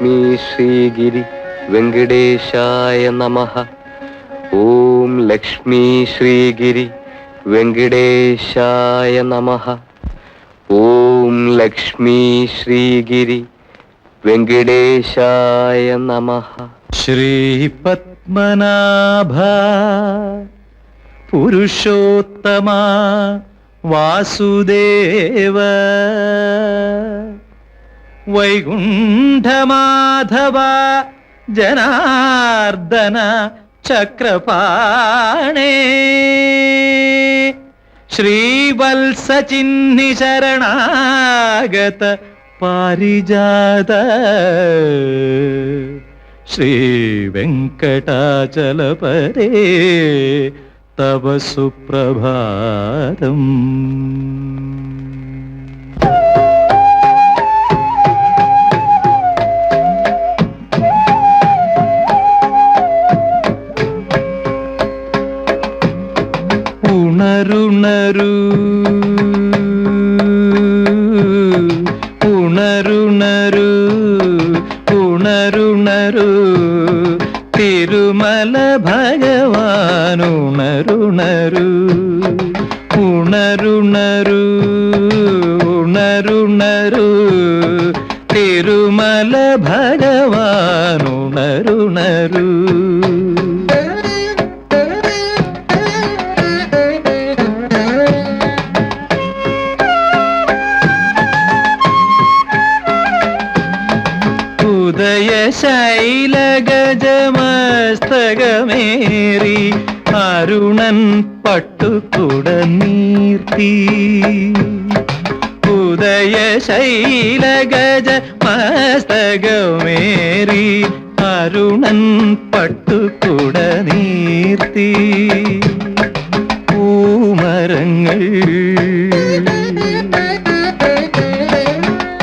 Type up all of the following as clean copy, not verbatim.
ലക്ഷ്മീ ശ്രീഗിരി വെങ്കടേശായ നമഃ. ഓം ലക്ഷ്മീ ശ്രീഗിരി വെങ്കടേശായ നമഃ. ഓം ലക്ഷ്മീ ശ്രീഗിരി വെങ്കടേശായ നമഃ. ശ്രീപത്മനാഭ പുരുഷോത്തമ വാസുദേവ വൈകുണ്ഠമാധവ ജനാർദ്ദന ചക്രപാണേ ശ്രീവത്സചിഹ്നി ശരണാഗത പാരിജാത ശ്രീ വെങ്കടാചലപരേ തവ സുപ്രഭാതം. ഉണരുണരു ഉണരുണരു ഉണരുണരു തിരുമല ഭഗവാൻ ഉണരുണരു ഉണരുണരു ഉണരുണരു തിരുമല ഭഗവാൻ ഉണരുണരു. ഉദയശൈലഗജമസ്തകമേറി അരുണൻ പട്ടുകുട നീർത്തി. ഉദയശൈലഗജമസ്തകമേറി അരുണൻ പട്ടുകുട നീർത്തി. പൂമരങ്ങൾ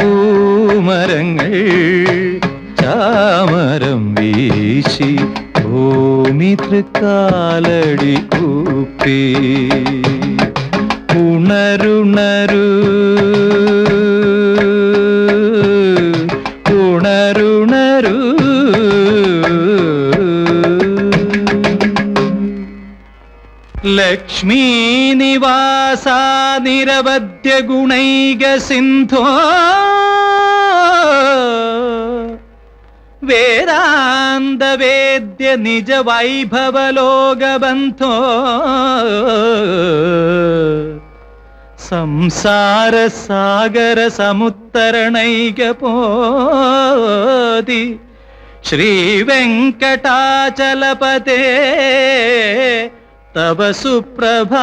പൂമരങ്ങൾ ചാമരം വീശി ഭൂമി തൃക്കാലടി കൂപ്പി. ഉണരുണരു ഉണരുണരു ലക്ഷ്മീ നിവാസ നിരവധ്യ ഗുണൈക സിന്ധോ വേദാന്ത വേദ്യ നിജ വൈഭവലോകബന്ധോ സംസാര സാഗര സമുത്തരണൈക പോതി ശ്രീ വെങ്കടാചലപതേ തവ സുപ്രഭാതം.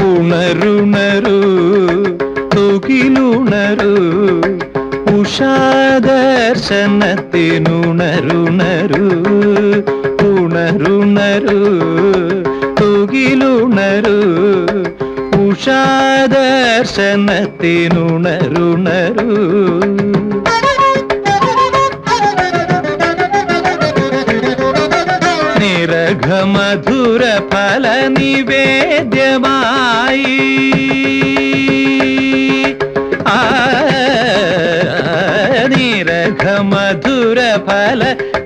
ഉണരുണരു തുകിലുണരു ഉഷാദർശനത്തിനുണരുണരു ഉണരുണരു തുകിലുണരു ഉഷാദർശനത്തിനുണരുണരു. നിരഘമധുര ഫല നിവേദ്യമായി നിരഘമധുര ഫല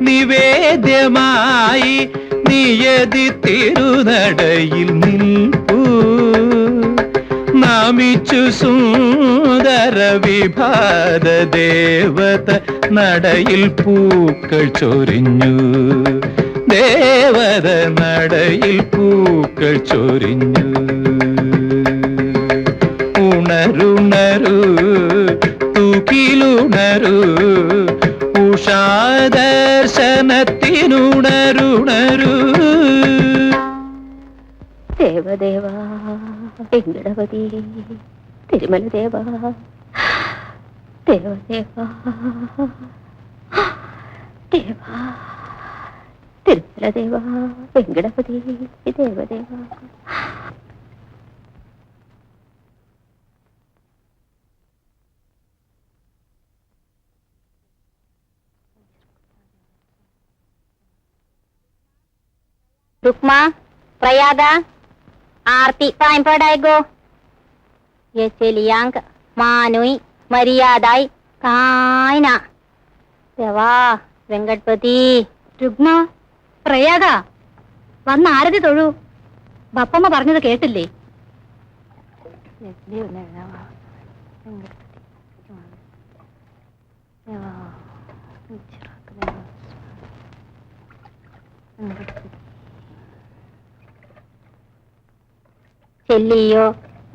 നിവേദ്യമായി നിയതി തിരുനടയിൽ നിൽപ്പൂ. നമിച്ചു സുന്ദര വിഭാത ദേവത നടയിൽ പൂക്കൾ ചൊരിഞ്ഞു. ദേവത നടയിൽ പൂക്കൾ ചൊരിഞ്ഞു. ഉണരുണരു തുകിലുണരു ഉഷാദർശനത്തിനുണരുണരു. ദേവദേവാ വെങ്കടപതി തിരുമല ദേവാ ദേവദേവാ ദേവാ തിരുമല ദേവാ വെങ്കടപതി ദേവദേവാ. रुक्मा प्रयागा आरती टाइम पड़ाएगो ये चलियांक मानुई मर्यादाई कायना देवा വെങ്കടപതി രുഗ്മ പ്രയാഗ വന്ന് ആരതി തൊഴു ബപ്പമ്മ പറഞ്ഞത് കേട്ടില്ലേ ചെല്ലിയോ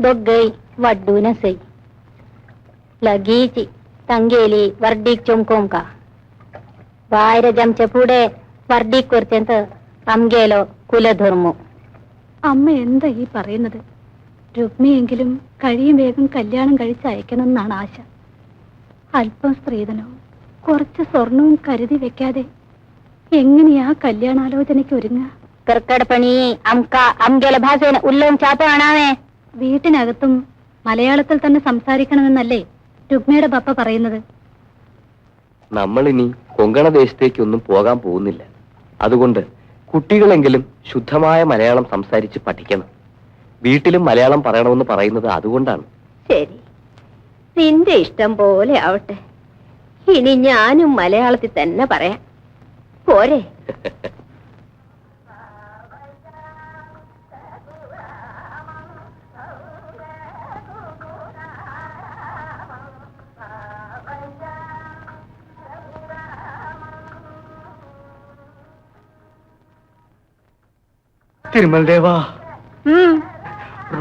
ദൊഗ്ഗൈ വഡ്ഡൂന സൈ लगीची तंगेली वर्डी चुमकोम का വായരജംച്ച പുടെ വർഡിക്കുറിച്ചെന്ത് അംഗേലോ കുലധർമ്മു. അമ്മ എന്താ ഈ പറയുന്നത്? രുക്മിയെങ്കിലും കഴിയും വേഗം കല്യാണം കഴിച്ച് അയക്കണമെന്നാണ് ആശ. അല്പം സ്ത്രീധനവും കുറച്ച് സ്വർണവും കരുതി വെക്കാതെ എങ്ങനെയാ കല്യാണാലോചനയ്ക്ക് ഒരുങ്ങുക? കർക്കടപ്പണി അംഗേല ഭാഷേന ഉല്ലവും ചാപ്പാണാവേ. വീട്ടിനകത്തും മലയാളത്തിൽ തന്നെ സംസാരിക്കണമെന്നല്ലേ രുക്മിയുടെ പപ്പ പറയുന്നത്? നമ്മളിനി കൊങ്കണ ദേശത്തേക്കൊന്നും പോകാൻ പോകുന്നില്ല. അതുകൊണ്ട് കുട്ടികളെങ്കിലും ശുദ്ധമായ മലയാളം സംസാരിച്ച് പഠിക്കണം. വീട്ടിലും മലയാളം പറയണമെന്ന് പറയുന്നത് അതുകൊണ്ടാണ്. ശരി, നിന്റെ ഇഷ്ടം പോലെ ആവട്ടെ. ഇനി ഞാനും മലയാളത്തിൽ തന്നെ പറയാം, പോരെ? തിരുമൽ ദേവാ,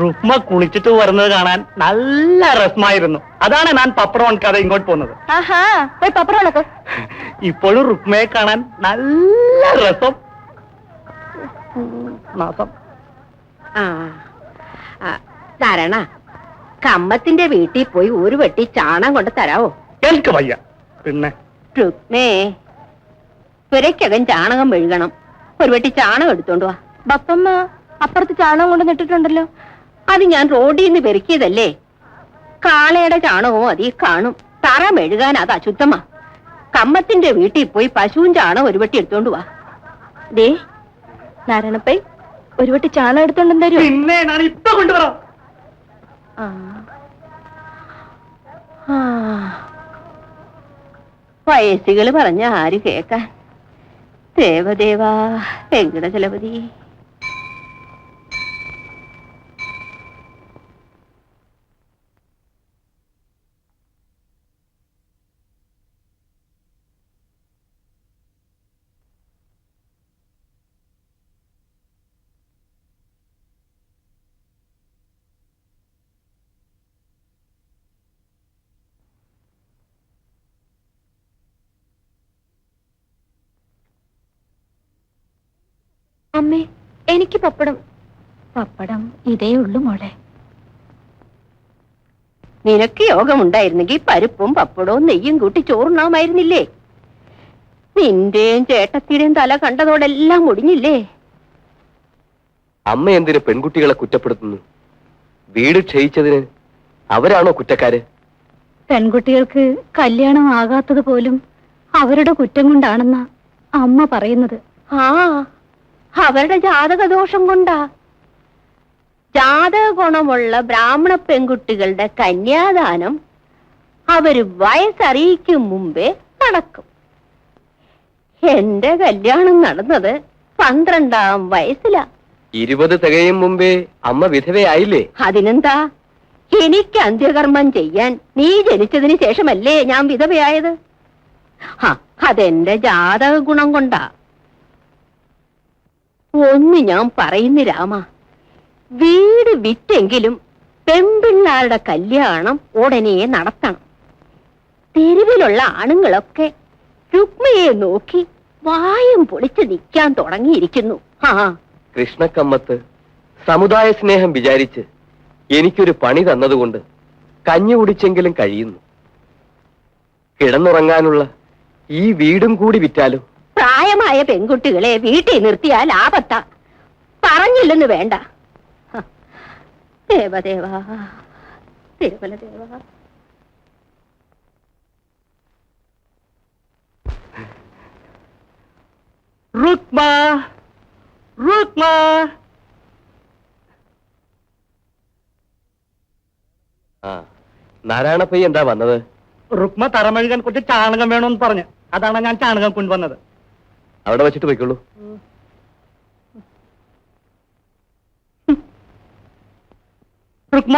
റുക്മ കുളിച്ചിട്ട് വരുന്നത് കാണാൻ നല്ല രസമായിരുന്നു. അതാണ് ഞാൻ പപ്പടം ഉണക്കാതെ ഇങ്ങോട്ട് പോകുന്നത്. ഇപ്പോഴും റുക്മയെ കാണാൻ നല്ല രസം. തരണ കമ്മത്തിന്റെ വീട്ടിൽ പോയി ഒരു വെട്ടി ചാണം കൊണ്ട് തരാവോ? എനിക്ക് വയ്യ. പിന്നെ രുക്മേ, പുരയ്ക്കകൻ ചാണകം മെഴുകണം. ഒരു വെട്ടി ചാണകം എടുത്തോണ്ട് വാ. ബപ്പമ്മ അപ്പുറത്ത് ചാണകം കൊണ്ട് നിട്ടിട്ടുണ്ടല്ലോ. അത് ഞാൻ റോഡിൽ നിന്ന് പെരുക്കിയതല്ലേ. കാളയുടെ ചാണകവും അതീ കാണും. തറ മെഴുകാൻ അത് അശുദ്ധമാ. കമ്മത്തിന്റെ വീട്ടിൽ പോയി പശുവും ചാണകം ഒരു വെട്ടി എടുത്തോണ്ട് വാ. ദേ നാരായണപ്പൈ, ഒരു വെട്ടി ചാണകം എടുത്തോണ്ടെന്ന് തരുമോ? പിന്നെ ഞാൻ ഇപ്പൊ കൊണ്ടുവരാം. വയസ്സുകള് പറഞ്ഞ ആര് കേക്കാൻ? ദേവദേവാ വെങ്കടചലപതി. അമ്മേ, എനിക്ക് പപ്പടം. പപ്പടം ഇതേ ഉള്ളു മോളെ. നിനക്ക് യോഗമുണ്ടായിരുന്നെങ്കിൽ പരിപ്പും പപ്പടവും നെയ്യും കൂട്ടി ചോറുണ്ണാമായിരുന്നില്ലേ? നിന്റെയും ചേട്ടത്തിയുടെയും തല കണ്ടതോടെല്ലാം മുടിഞ്ഞില്ലേ? അമ്മ എന്തിന് പെൺകുട്ടികളെ കുറ്റപ്പെടുത്തുന്നു? വീട് ക്ഷയിച്ചതിന് അവരാണോ കുറ്റക്കാര്? പെൺകുട്ടികൾക്ക് കല്യാണം ആകാത്തത് പോലും അവരുടെ കുറ്റം കൊണ്ടാണെന്ന അമ്മ പറയുന്നത്. അവരുടെ ജാതകദോഷം കൊണ്ടാ. ജാതക ഗുണമുള്ള ബ്രാഹ്മണ പെൺകുട്ടികളുടെ കന്യാദാനം അവര് വയസ്സറിയിക്കും മുമ്പേ നടക്കും. എന്റെ കല്യാണം നടന്നത് 12-ാം വയസ്സിലാ. 20 തികയും മുമ്പേ അമ്മ വിധവയായില്ലേ? അതിനെന്താ? എനിക്ക് അന്ത്യകർമ്മം ചെയ്യാൻ നീ ജനിച്ചതിന് ശേഷമല്ലേ ഞാൻ വിധവയായത്. അതെന്റെ ജാതക ഗുണം കൊണ്ടാ. ഒന്ന് ഞാൻ പറയുന്നു രാമ, വീട് വിറ്റെങ്കിലും പെൺപിള്ളാരുടെ കല്യാണം ഉടനെ നടത്തണം. തെരുവിലുള്ള ആണുങ്ങളൊക്കെ രുക്മയെ നോക്കി വായും പൊളിച്ച് നിൽക്കാൻ തുടങ്ങിയിരിക്കുന്നു. കൃഷ്ണക്കമ്മത്ത് സമുദായ സ്നേഹം വിചാരിച്ച് എനിക്കൊരു പണി തന്നതുകൊണ്ട് കഞ്ഞി കുടിച്ചെങ്കിലും കഴിയുന്നു. കിടന്നുറങ്ങാനുള്ള ഈ വീടും കൂടി വിറ്റാലും. പ്രായമായ പെൺകുട്ടികളെ വീട്ടിൽ നിർത്തിയാൽ ആപത്താ. പറഞ്ഞില്ലെന്ന് വേണ്ട. ദേവദേവാ, തിരുമലദേവാ. റുക്മ, രുക്മ ആ നാരായണപ്പയ്യ എന്താ വന്നത്? രുക്മ തറമഴുകാൻ കുറച്ച് ചാണകം വേണമെന്ന് പറഞ്ഞു. അതാണ് ഞാൻ ചാണകം കൊണ്ടുവന്നത്. അവിടെ വെച്ചിട്ട് പോയിക്കോളൂ. രുക്മ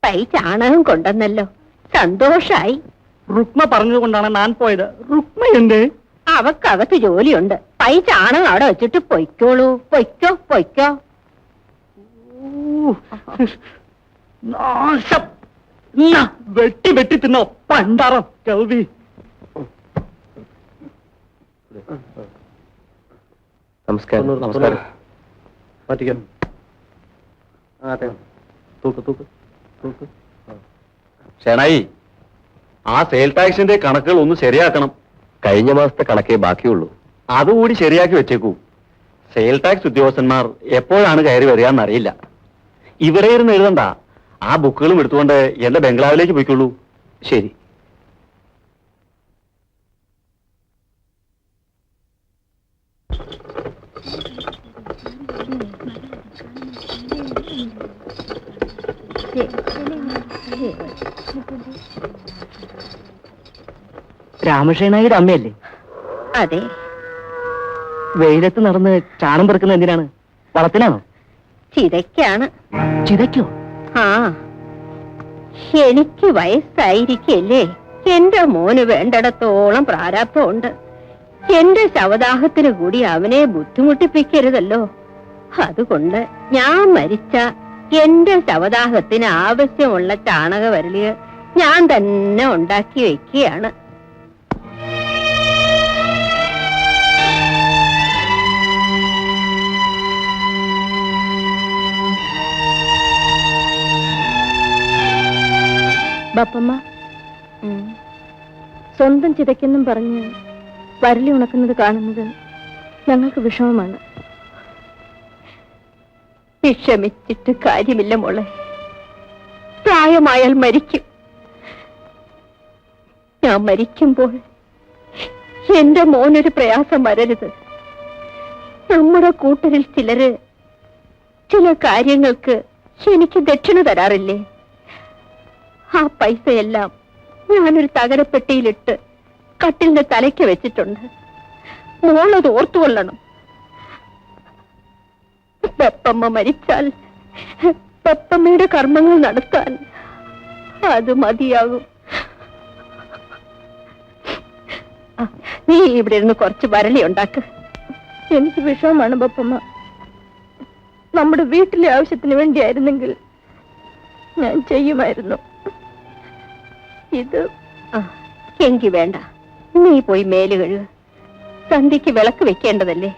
പൈ ചാണകം കൊണ്ടെന്നല്ലോ, സന്തോഷായി. രുക്മ പറഞ്ഞതുകൊണ്ടാണ് ഞാൻ പോയത്. രുക്മ എന്തേ? അവക്കകത്ത് ജോലിയുണ്ട്. പൈ ചാണകം അവിടെ വെച്ചിട്ട് പൊയ്ക്കോളൂ. പൊയ്ക്കോ പൊയ്ക്കോ. നാശം. ന്നാ, വെട്ടി വെട്ടി തിന്നോ പണ്ടാറം കൽവി. നമസ്കാരം. നമസ്കാരം. മാറ്റിക്കാം. തൂക്ക് തൂക്ക് തൂക്ക്. ഷേണായി, ആ സെയിൽ ടാക്സിന്റെ കണക്കുകൾ ഒന്ന് ശരിയാക്കണം. കഴിഞ്ഞ മാസത്തെ കണക്കേ ബാക്കിയുള്ളൂ. അതുകൂടി ശരിയാക്കി വെച്ചേക്കൂ. സെയിൽ ടാക്സ് ഉദ്യോഗസ്ഥന്മാർ എപ്പോഴാണ് കയറി വരികയെന്നറിയില്ല. ഇവിടെ ഇരുന്ന് എഴുതണ്ട, ആ ബുക്കുകളും എടുത്തുകൊണ്ട് എന്റെ ബംഗ്ലാവിലേക്ക് പോയിക്കൊള്ളൂ. ശരി. രാമകൃഷ്ണനായുടെ അമ്മയല്ലേ? അതെ. വെയിലത്ത് നടന്ന് ചാണം പെറുക്കുന്ന എന്തിനാണ്? വളത്തിനാണോ? ചിതയ്ക്കാണ്. ചിതയ്ക്കോ? ആ, എനിക്ക് വയസ്സായിരിക്കല്ലേ. എന്റെ മോന് വേണ്ടിടത്തോളം പ്രാരാബ്ധമുണ്ട്. എന്റെ ശവദാഹത്തിന് കൂടി അവനെ ബുദ്ധിമുട്ടിപ്പിക്കരുതല്ലോ. അതുകൊണ്ട് ഞാൻ മരിച്ച എന്റെ ശവദാഹത്തിന് ആവശ്യമുള്ള ചാണകവരളികൾ ഞാൻ തന്നെ ഉണ്ടാക്കി വെക്കുകയാണ്. ബാപ്പമ്മ, സ്വന്തം ചിതയ്ക്കെന്നും പറഞ്ഞ് വരലി ഉണക്കുന്നത് കാണുന്നത് ഞങ്ങൾക്ക് വിഷമമാണ്. വിഷമിച്ചിട്ട് കാര്യമില്ല മോളെ. പ്രായമായാൽ മരിക്കും. ഞാൻ മരിക്കുമ്പോൾ എന്റെ മോനൊരു പ്രയാസം വരരുത്. നമ്മുടെ കൂട്ടരിൽ ചിലര് ചില കാര്യങ്ങൾക്ക് എനിക്ക് ദക്ഷിണ തരാറില്ലേ? ആ പൈസയെല്ലാം ഞാനൊരു തകരപ്പെട്ടിയിലിട്ട് കട്ടിലിന്റെ തലയ്ക്ക് വെച്ചിട്ടുണ്ട്. മോളത് ഓർത്തുകൊള്ളണം. പെപ്പമ്മ മരിച്ചാൽ പെപ്പമ്മയുടെ കർമ്മങ്ങൾ നടത്താൻ അത് മതിയാകും. നീ ഇവിടെ ഇരുന്ന് കുറച്ച് വരളി ഉണ്ടാക്ക്. എനിക്ക് വിഷമമാണ് ബാപ്പമ്മ. നമ്മുടെ വീട്ടിലെ ആവശ്യത്തിന് വേണ്ടിയായിരുന്നെങ്കിൽ ഞാൻ ചെയ്യുമായിരുന്നു. ഇത് എങ്കി വേണ്ട. നീ പോയി മേല് കഴുക. സന്ധ്യക്ക് വിളക്ക് വെക്കേണ്ടതല്ലേ?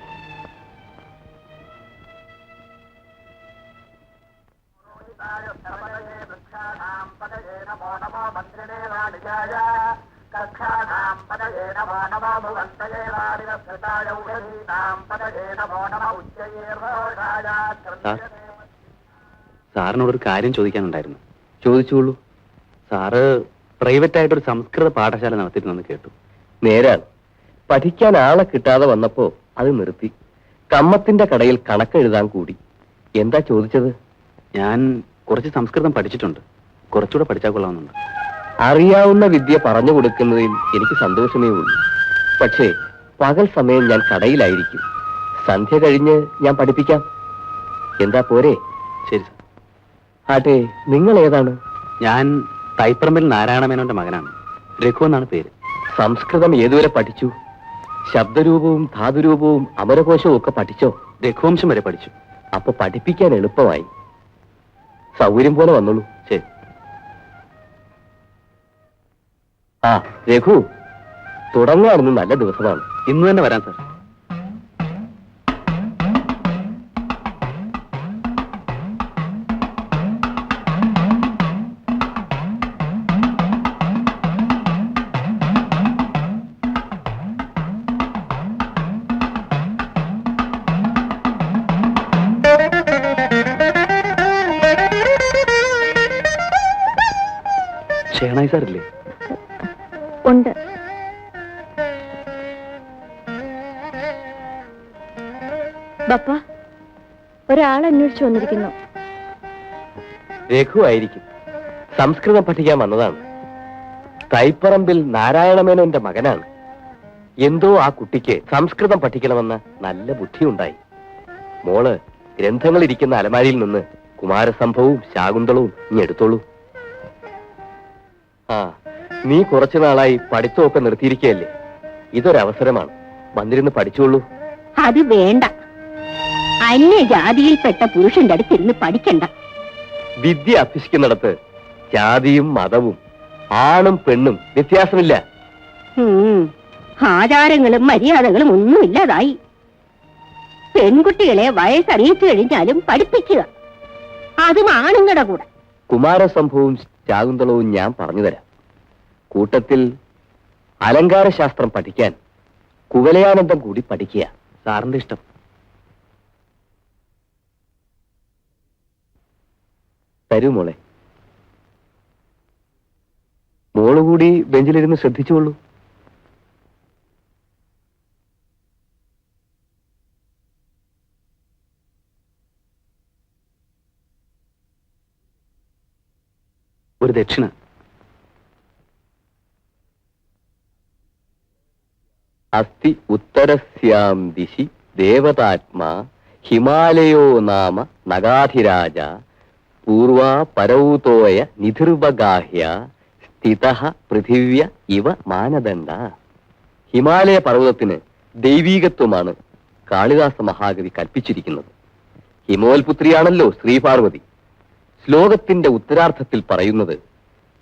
സാറിനോടൊരു കാര്യം ചോദിക്കാനുണ്ടായിരുന്നു. ചോദിച്ചോളൂ. സാറ് പ്രൈവറ്റ് ആയിട്ടൊരു സംസ്കൃത പാഠശാല നടത്തിയിരുന്നെന്ന് കേട്ടു. നേരാണ്. പഠിക്കാൻ ആളെ കിട്ടാതെ വന്നപ്പോ അത് നിർത്തി. കമ്മത്തിന്റെ കടയിൽ കണക്കെഴുതാൻ കൂടി. എന്താ ചോദിച്ചത്? ഞാൻ കുറച്ച് സംസ്കൃതം പഠിച്ചിട്ടുണ്ട്. കുറച്ചുകൂടെ പഠിച്ചാൽ കൊള്ളാമെന്നുണ്ട്. അറിയാവുന്ന വിദ്യ പറഞ്ഞു കൊടുക്കുന്നതിൽ എനിക്ക് സന്തോഷമേ ഉള്ളൂ. പക്ഷേ പകൽ സമയം ഞാൻ കടയിലായിരിക്കും. സന്ധ്യ കഴിഞ്ഞ് ഞാൻ പഠിപ്പിക്കാം. എന്താ പോരെ? ശരി സാർ. ആട്ടെ, നിങ്ങൾ ഏതാണ്? ഞാൻ തൈപ്പറമ്പിൽ നാരായണമേനോന്റെ മകനാണ്. രഘു എന്നാണ് പേര്. സംസ്കൃതം ഏതുവരെ പഠിച്ചു? ശബ്ദരൂപവും ധാതുരൂപവും അമരകോശവും ഒക്കെ പഠിച്ചോ? രഘുവംശം വരെ പഠിച്ചു. അപ്പൊ പഠിപ്പിക്കാൻ എളുപ്പമായി. സൗകര്യം പോലെ വന്നോളൂ. ശരി. ആ രഘു, തുടങ്ങാറുന്ന് നല്ല ദിവസമാണ്. ഇന്ന് തന്നെ വരാം സാർ. ഷേണായി സാറില്ലേ? ഉണ്ട്. ബപ്പ, ഒരാൾ അന്വേഷിച്ചു വന്നിരിക്കുന്നു. രഘു ആയിരിക്കും. സംസ്കൃതം പഠിക്കാൻ വന്നതാണ്. തൈപ്പറമ്പിൽ നാരായണമേനോന്റെ മകനാണ്. എന്തോ ആ കുട്ടിക്ക് സംസ്കൃതം പഠിക്കണമെന്ന നല്ല ബുദ്ധിയുണ്ടായി. മോള് ഗ്രന്ഥങ്ങൾ ഇരിക്കുന്ന അലമാരിയിൽ നിന്ന് കുമാരസംഭവവും ശാകുന്തളവും ഇനി എടുത്തോളൂ. ആ, നീ കുറച്ചു നാളായി പഠിത്തമൊക്കെ നിർത്തിയിരിക്കുകയല്ലേ? ഇതൊരവസരമാണ്. വന്നിരുന്ന് പഠിച്ചോളൂ. അത് വേണ്ട. അന്യജാതിയിൽപ്പെട്ട പുരുഷന്റെ അടുത്തിരുന്ന് പഠിക്കണ്ട. വിദ്യ അഭ്യസിക്കുന്നിടത്ത് ജാതിയും മതവും ആണും പെണ്ണും വ്യത്യാസമില്ല. ആചാരങ്ങളും മര്യാദകളും ഒന്നുമില്ലാതായി. പെൺകുട്ടികളെ വയസ്സറിയിച്ചു കഴിഞ്ഞാലും പഠിപ്പിക്കുക, അതും ആണുങ്ങളുടെ കൂടെ. കുമാരസംഭവവും ശാകുന്തളവും ഞാൻ പറഞ്ഞുതരാം. കൂട്ടത്തിൽ അലങ്കാരശാസ്ത്രം പഠിക്കാൻ കുവലയാനന്ദം കൂടി പഠിക്കുക. സാറിന്റെ ഇഷ്ടം. തരൂ മോളെ. മോള് കൂടി ബെഞ്ചിലിരുന്ന് ശ്രദ്ധിച്ചോളൂ. ഒരു ദക്ഷിണ. അസ്തി ഉത്തരസ്യാം ദിശി ദേവതാത്മാ ഹിമാലയോ നാമ നഗാധിരാജ പൂർവാ പരൗതോയ നിധിർവഗാഹ്യ സ്ഥിതഃ പൃഥിവ്യ ഇവ മാനദണ്ഡ. ഹിമാലയ പർവ്വതത്തിന് ദൈവീകത്വമാണ് കാളിദാസ മഹാകവി കൽപ്പിച്ചിരിക്കുന്നത്. ഹിമോൽപുത്രിയാണല്ലോ ശ്രീപാർവതി. ശ്ലോകത്തിന്റെ ഉത്തരാർത്ഥത്തിൽ പറയുന്നത്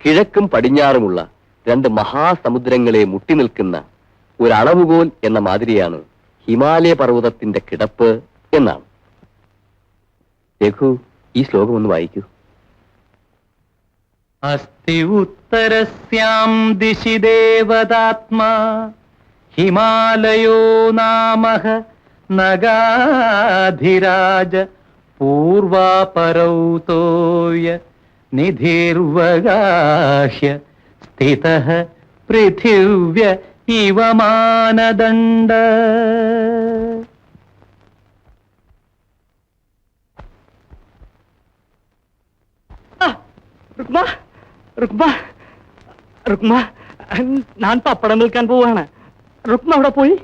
കിഴക്കും പടിഞ്ഞാറുമുള്ള രണ്ട് മഹാസമുദ്രങ്ങളെ മുട്ടി നിൽക്കുന്ന ഒരളവുകോൽ എന്ന മാതിരിയാണ് ഹിമാലയ പർവ്വതത്തിന്റെ കിടപ്പ് എന്നാണ്. രഘു, ഈ ശ്ലോകം ഒന്ന് വായിക്കൂ. അസ്തി ഉത്തരസ്യാം ദിശി ദേവതാത്മാ ഹിമാലയോ നാമഃ നഗാധിരാജ പൂർവാ പരൗതോയ നിധിർവഗാഹ്യ സ്ഥിതഃ പൃഥിവ്യ ഇവ മാനദണ്ഡ. രുക്മ, രുക്മ, രുക്മ, ഞാൻ പപ്പടം വിൽക്കാൻ പോവാണ്. രുക്മ അവിടെ പോയി?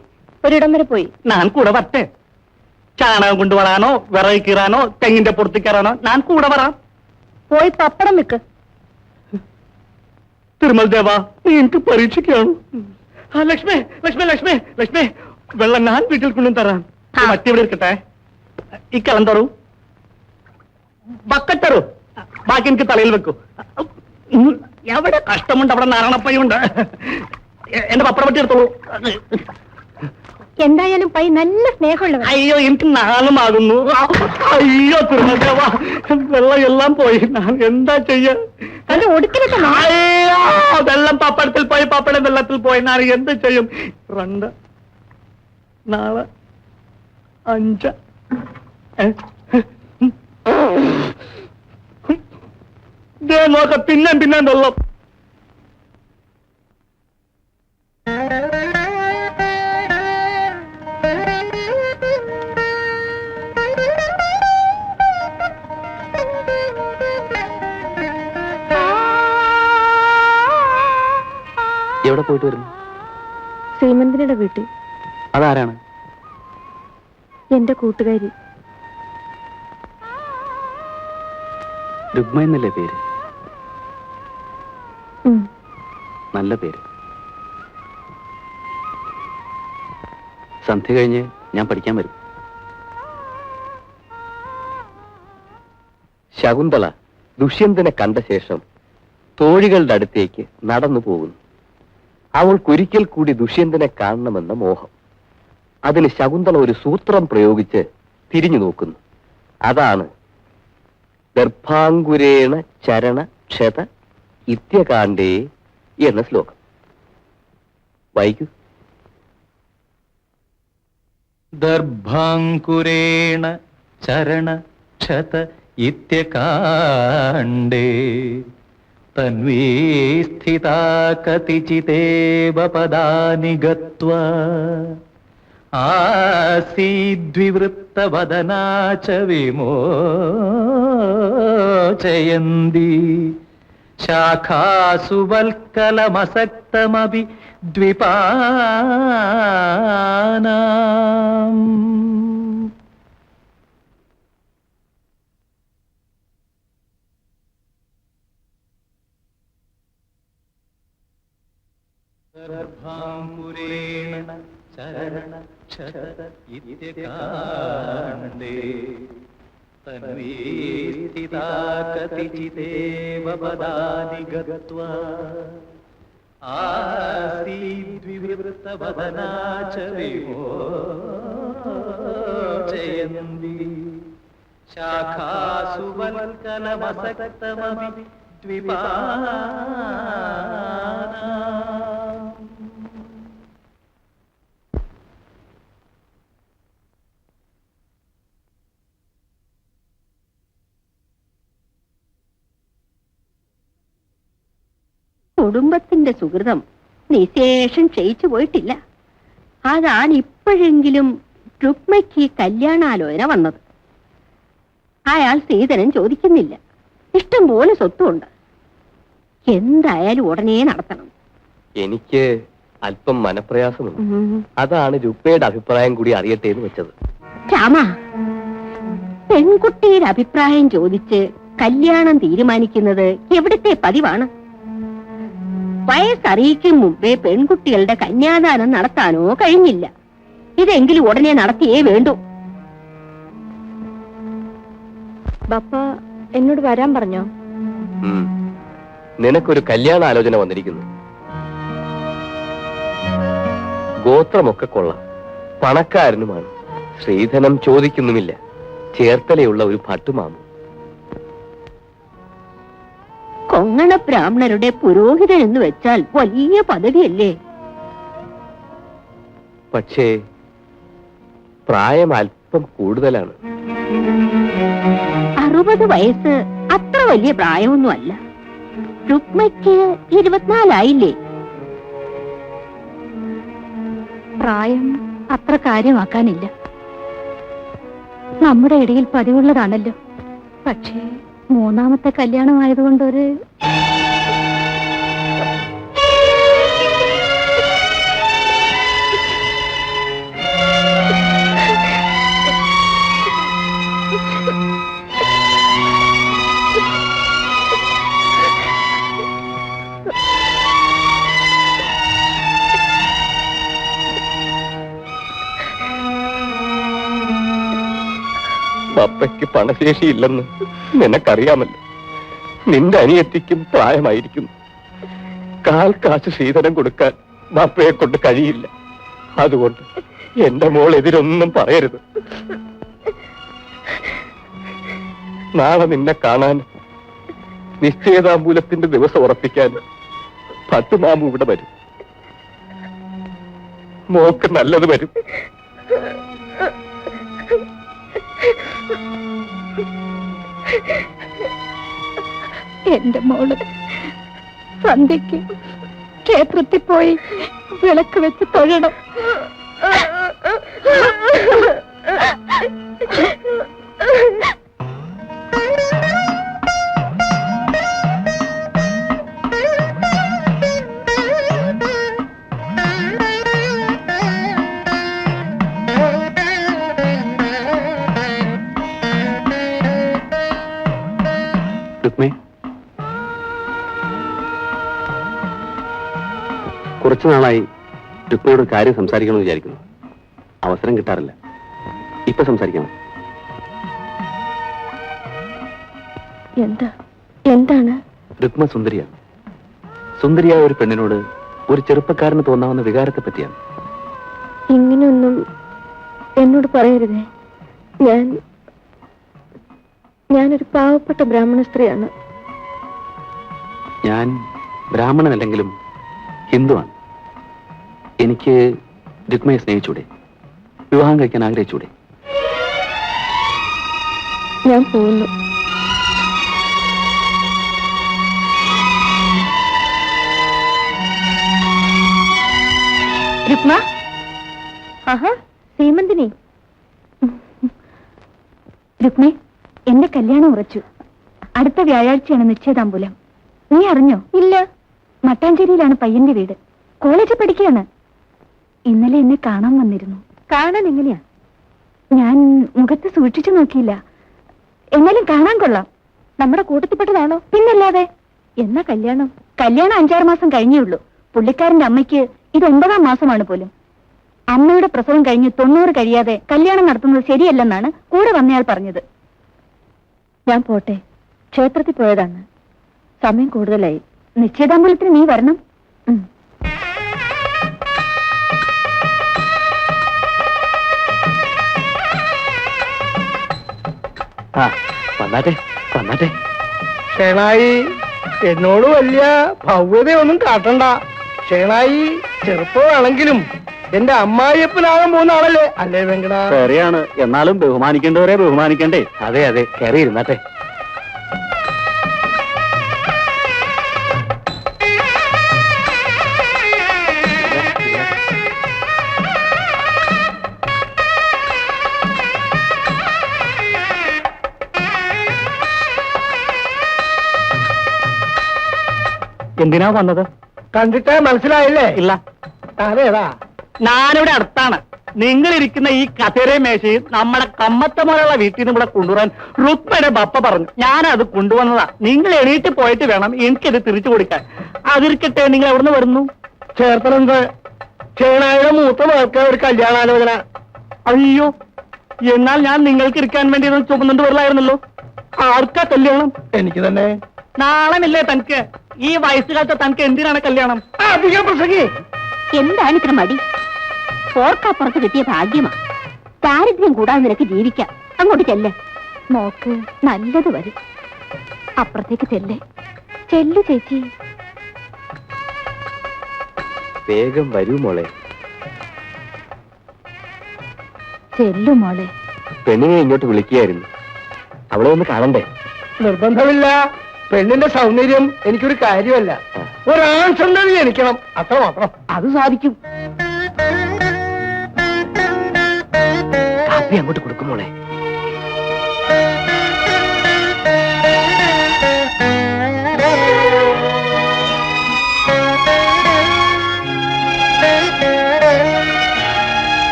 ഒരിടം വരെ പോയി. ഞാൻ കൂടെ വരട്ടെ? ചാണകം കൊണ്ടുവരാനോ വിറക് കീറാനോ തെങ്ങിന്റെ പുറത്ത് കയറാനോ ഞാൻ കൂടെ വരാം. പോയി പപ്പടം വിൽക്ക്. തിരുമൽ ദേവ, നീ എനിക്ക് പരീക്ഷിക്കുകയാണ്. ആ ലക്ഷ്മി, ലക്ഷ്മി, ലക്ഷ്മി, ലക്ഷ്മി, വെള്ളം ഞാൻ വീട്ടിൽ കൊണ്ടും തരാം. മറ്റേ ഇവിടെ ഇരിക്കട്ടെ. ഈ കലം തരൂ, ബക്കറ്റ് തരൂ, ബാക്കി എനിക്ക് തലയിൽ വെക്കൂ. എവിടെ കഷ്ടമുണ്ട് അവിടെ നാരായണപ്പയുണ്ട്. എന്റെ പപ്പടം പറ്റി എടുത്തോളൂ. എന്തായാലും പൈ നല്ല സ്നേഹമുള്ളവർ. അയ്യോ, എനിക്ക് നാളുമാകുന്നു. അയ്യോ തിരുമൽ ദേവ, വെള്ളം എല്ലാം പോയി. ഞാൻ എന്താ ചെയ്യാ? ഒടുക്കലൊക്കെ അയ്യോ, വെള്ളം പപ്പടത്തിൽ പോയി, പപ്പടം വെള്ളത്തിൽ പോയി. ഞാൻ എന്ത് ചെയ്യും? 2 4 5 നോക്ക, പിന്നെ പിന്നെ വെള്ളം. എവിടെ പോയിട്ട് വരുന്നു? ശ്രീമന്തിനിയുടെ വീട്ടിൽ. അതാരാണ്? എന്റെ കൂട്ടുകാരി. രുക്മ എന്നല്ലേ പേര്? ഉം. നല്ല പേര്. സന്ധ്യ കഴിഞ്ഞ് ഞാൻ പഠിക്കാൻ വരും. ശകുന്തള ദുഷ്യന്തനെ കണ്ട ശേഷം തോഴികളുടെ അടുത്തേക്ക് നടന്നു പോകുന്നു. അവൾക്കൊരിക്കൽ കൂടി ദുഷ്യന്തനെ കാണണമെന്ന മോഹം. അതിന് ശകുന്തള ഒരു സൂത്രം പ്രയോഗിച്ച് തിരിഞ്ഞു നോക്കുന്നു. അതാണ് ഗർഭാങ്കുരേണ ചരണ ക്ഷത ഇത്യകാണ്ഡേ എന്ന ശ്ലോകം. വായിക്കൂ. ദർഭാങ്കുരേണ ചരണ ക്ഷത ഇത്യകാണ്ഡേ തന്വീ സ്ഥിതാ കതിചിതേവ പദാനി ഗത്വാ ആസീദ്വിവൃത്തവദനാ ച വിമോചയന്തി ശാഖാസു വൽക്കലമസക്തമപി ദ്വിപാനാം. ഗർഭാംകുരേണ ചരണക്ഷത ഇത്യകാണ്ഡേ തന്വീ സ്ഥിതാ കതിചിതേവ പദാനി ഗത്വാ ആസീദ്വിവൃത്തവദനാ ച വിമോചയന്തി ശാഖാസു വൽക്കലമസക്തമപി ദ്വിപാനാം. കുടുംബത്തിന്റെ സുഹൃതം നിശേഷം ക്ഷയിച്ചു പോയിട്ടില്ല. അതാണ് ഇപ്പോഴെങ്കിലും രുക്മയ്ക്ക് കല്യാണാലോചന വന്നത്. അയാൾ സ്ത്രീധനം ചോദിക്കുന്നില്ല. ഇഷ്ടം പോലെ സ്വത്തുണ്ട്. എന്തായാലും ഉടനെ നടത്തണം. എനിക്ക് അല്പം മനപ്രയാസമുണ്ട്. അതാണ് രുക്മയുടെ അഭിപ്രായം കൂടി അറിയട്ടെ എന്ന് വെച്ചത്. രാമ, പെൺകുട്ടിയുടെ അഭിപ്രായം ചോദിച്ച് കല്യാണം തീരുമാനിക്കുന്നത് എവിടുത്തെ പതിവാണ്? വയസ്സറിയിക്കും മുമ്പേ പെൺകുട്ടികളുടെ കന്യാദാനം നടത്താനോ കഴിഞ്ഞില്ല. ഇതെങ്കിലും ഉടനെ നടത്തിയേ വേണ്ടൂ. ബാപ്പ എന്നോട് വരാൻ പറഞ്ഞോ? നിനക്കൊരു കല്യാണാലോചന വന്നിരിക്കുന്നു. ഗോത്രമൊക്കെ കൊള്ളാം, പണക്കാരനുമാണ്, സ്ത്രീധനം ചോദിക്കുന്നുമില്ല, ചേർത്തലയുള്ള ഒരു ഭട്ടുമാമു. കൊങ്ങണ ബ്രാഹ്മണരുടെ പുരോഹിതൻ എന്ന് വെച്ചാൽ വലിയ പദവിയല്ലേ? പക്ഷേ പ്രായം അല്പം കൂടുതലാണ്. 60 വയസ്സ് അത്ര വലിയ പ്രായമൊന്നുമല്ല. രുക്മയ്ക്ക് 24 ആയില്ലേ? പ്രായം അത്ര കാര്യമാക്കാനില്ല. നമ്മുടെ ഇടയിൽ പതിവുള്ളതാണല്ലോ. പക്ഷേ മൂന്നാമത്തെ കല്യാണമായതുകൊണ്ടൊരു പപ്പയ്ക്ക് പണശേഷിയില്ലെന്ന് നിനക്കറിയാമല്ലോ. നിന്റെ അനിയത്തിക്കും പ്രായമായിരിക്കുന്നു. കാൽ കാശ് സ്ത്രീധനം കൊടുക്കാൻ ബാപ്പയെ കൊണ്ട് കഴിയില്ല. അതുകൊണ്ട് എന്റെ മോൾ എതിരൊന്നും പറയരുത്. നാളെ നിന്നെ കാണാൻ, നിശ്ചയതാമ്പൂലത്തിന്റെ ദിവസം ഉറപ്പിക്കാൻ ഭട്ടുമാമു ഇവിടെ വരും. മോക്ക് നല്ലത് വരും. എന്റെ മോള് സന്ധ്യയ്ക്ക് ക്ഷേത്രത്തിൽ പോയി വിളക്ക് വെച്ച് തൊഴണം. രുക്മി, കുറച്ചു നാളായി രുക്മിയോട് ഒരു കാര്യം സംസാരിക്കണമെന്ന് വിചാരിക്കുന്നു. അവസരം കിട്ടാറില്ല. ഇപ്പൊ സംസാരിക്കണം. എന്താണ്? രുക്മ സുന്ദരിയാണ്. സുന്ദരിയായ ഒരു പെണ്ണിനോട് ഒരു ചെറുപ്പക്കാരന് തോന്നാവുന്ന വികാരത്തെ പറ്റിയാണ്. ഇങ്ങനെയൊന്നും എന്നോട് പറയരുതേ. ഞാനൊരു പാവപ്പെട്ട ബ്രാഹ്മണ സ്ത്രീയാണ്. ഞാൻ ബ്രാഹ്മണനല്ലെങ്കിലും ഹിന്ദുവാണ്. എനിക്ക് രുക്മയെ സ്നേഹിച്ചൂടെ? വിവാഹം കഴിക്കാൻ ആഗ്രഹിച്ചൂടെ? ഞാൻ പോകുന്നു. രുക്മ ആഹാ സീമന്തിനി. രുക്മി, എന്റെ കല്യാണം ഉറച്ചു. അടുത്ത വ്യാഴാഴ്ചയാണ് നിശ്ചയതാമ്പൂലം. നീ അറിഞ്ഞോ? ഇല്ല. മട്ടാഞ്ചേരിയിലാണ് പയ്യന്റെ വീട്. കോളേജിൽ പഠിക്കുകയാണ്. ഇന്നലെ എന്നെ കാണാൻ വന്നിരുന്നു. കാണാൻ എങ്ങനെയാ? ഞാൻ മുഖത്ത് സൂക്ഷിച്ചു നോക്കിയില്ല. എന്നാലും കാണാൻ കൊള്ളാം. നമ്മുടെ കൂട്ടത്തിൽപ്പെട്ടതാണോ? പിന്നല്ലാതെ. എന്നാ കല്യാണം? കല്യാണം 5-6 മാസം കഴിഞ്ഞേ ഉള്ളൂ. പുള്ളിക്കാരന്റെ അമ്മയ്ക്ക് ഇത് 9-ാം മാസമാണ് പോലും. അമ്മയുടെ പ്രസവം കഴിഞ്ഞ് 90 കഴിയാതെ കല്യാണം നടത്തുന്നത് ശരിയല്ലെന്നാണ് കൂടെ വന്നയാൾ പറഞ്ഞത്. ഞാൻ പോട്ടെ. ക്ഷേത്രത്തിൽ പോയതാണ്. സമയം കൂടുതലായി. നിശ്ചയദാമ്പൂലത്തിന് നീ വരണം. ആ വന്നാട്ടെ വന്നാട്ടെ. ഷേണായി, എന്നോട് വലിയ ഭവ്യതയൊന്നും കാട്ടണ്ട. ഷേണായി ചെറുപ്പമാണെങ്കിലും എന്റെ അമ്മായിയപ്പനാകാൻ പോകുന്ന ആളല്ലേ? അല്ലേ വെങ്കട? ശരിയാണ്. എന്നാലും ബഹുമാനിക്കേണ്ടവരെ ബഹുമാനിക്കണ്ടേ? അതെ അതെ, കയറി ഇരുന്നാട്ടെ. എന്തിനാ വന്നത്? കണ്ടിട്ട് മനസ്സിലായില്ലേ? ഇല്ല. അതേതാ? ഞാനിവിടെ അടുത്താണ്. നിങ്ങൾ ഇരിക്കുന്ന ഈ കസേരയും മേശയും നമ്മുടെ കമ്മത്തമോലുള്ള വീട്ടിൽ നിന്ന് ഇവിടെ കൊണ്ടുവരാൻ രുക്മയുടെ ബപ്പ പറഞ്ഞു. ഞാനത് കൊണ്ടുവന്നതാ. നിങ്ങൾ എണീറ്റ് പോയിട്ട് വേണം എനിക്കത് തിരിച്ചു കൊടുക്കാൻ. അതിരിക്കട്ടെ, നിങ്ങൾ എവിടുന്ന് വരുന്നു? ചേർത്തനന്ത്. ചേണായുടെ മൂത്ത മകൾക്ക് ഒരു കല്യാണാലോചന. അയ്യോ, എന്നാൽ ഞാൻ നിങ്ങൾക്ക് ഇരിക്കാൻ വേണ്ടി ചുമന്നുകൊണ്ട് വരില്ലായിരുന്നല്ലോ. ആർക്കാ കല്യാണം? എനിക്ക് തന്നെ. നാളമില്ലേ തനിക്ക്? ഈ വയസ്സുകാലത്ത് തനിക്ക് എന്തിനാണ് കല്യാണം? അധികം പ്രസംഗി. എന്താണ് ഇത്ര മടി? ഓർക്കപ്പുറത്ത് കിട്ടിയ ഭാഗ്യമാ. ദാരിദ്ര്യം കൂടാതെ നിനക്ക് ജീവിക്കാം. അങ്ങോട്ട് ചെല്ല്. നോക്ക്, നല്ലത് വരും. അപ്പുറത്തേക്ക് ചെല്ലേ. ചെല്ലു ചേച്ചി. വേഗം വരൂ മോളെ. ചെല്ലു മോളെ. പെണ്ണിനെ ഇങ്ങോട്ട് വിളിക്കുകയായിരുന്നു. അവളെ ഒന്ന് കാണണ്ടേ? നിർബന്ധമില്ല. പെണ്ണിന്റെ സൗന്ദര്യം എനിക്കൊരു കാര്യമല്ല. ഒരാൺ സന്തതി ജനിക്കണം, അത്ര മാത്രം. അത് സാധിക്കും. കാപ്പി അങ്ങോട്ട് കൊടുക്കും മോളെ.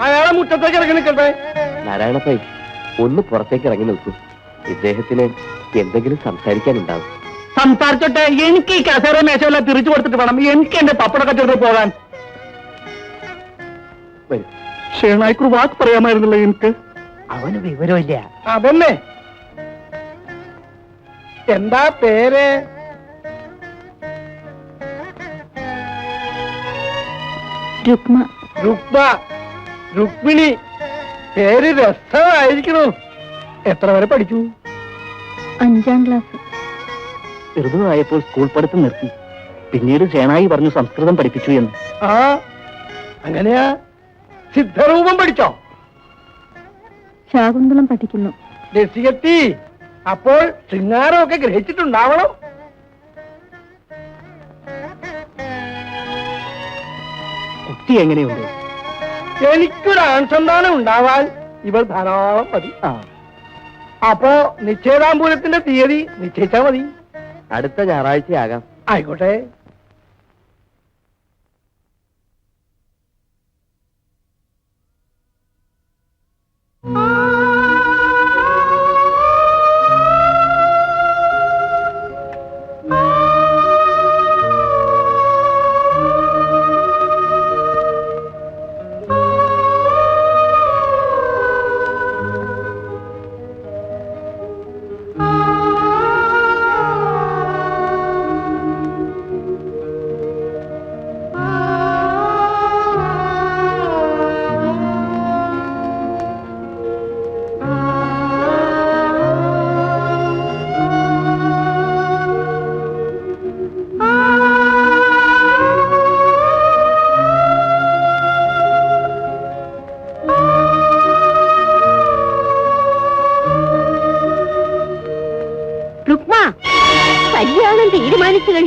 അയാളെ മുറ്റത്തേക്ക് ഇറങ്ങി നിൽക്കട്ടെ. നാരായണപ്പൈ, ഒന്ന് പുറത്തേക്ക് ഇറങ്ങി നിൽക്കൂ. ഇദ്ദേഹത്തിന് എന്തെങ്കിലും സംസാരിക്കാനുണ്ടാവും. സംസാരിച്ചോട്ടെ. എനിക്ക് ഈ കസേര മേശമെല്ലാം തിരിച്ചു കൊടുത്തിട്ട് വേണം എനിക്ക് എന്റെ പപ്പട കച്ചവടത്തിൽ പോകാൻ. വരൂ. ഷേണായിക്കൊരു വാക്ക് പറയാമായിരുന്നല്ലോ എനിക്ക്. അവന് വിവരമില്ല. അതന്നെ. എന്താ പേര്? രുക്മ. രുക്മ. രുക്മിണി. പേര് രസമായിരിക്കണു. എത്ര വരെ പഠിച്ചു? 5-ാം ക്ലാസ്. ഋതുവായപ്പോൾ സ്കൂൾ പഠിത്തം നിർത്തി. പിന്നീട് ചേണായി പറഞ്ഞു സംസ്കൃതം പഠിപ്പിച്ചു എന്ന്. ആ, അങ്ങനെയാ? സിദ്ധരൂപം പഠിച്ചോ? ശാകുന്തളം പഠിക്കുന്നു. രസികത്തി, അപ്പോൾ ശൃംഗാരമൊക്കെ ഗ്രഹിച്ചിട്ടുണ്ടാവണം. കുട്ടി എങ്ങനെയുണ്ട്? എനിക്കൊരു ആൺസന്താനം ഉണ്ടാവാൻ ഇവൾ ധാരാളം മതി. അപ്പോ നിശ്ചയദാമ്പൂലത്തിന്റെ തീയതി നിശ്ചയിച്ചാ മതി. അടുത്ത ഞായറാഴ്ചയാകാം. ആയിക്കോട്ടെ.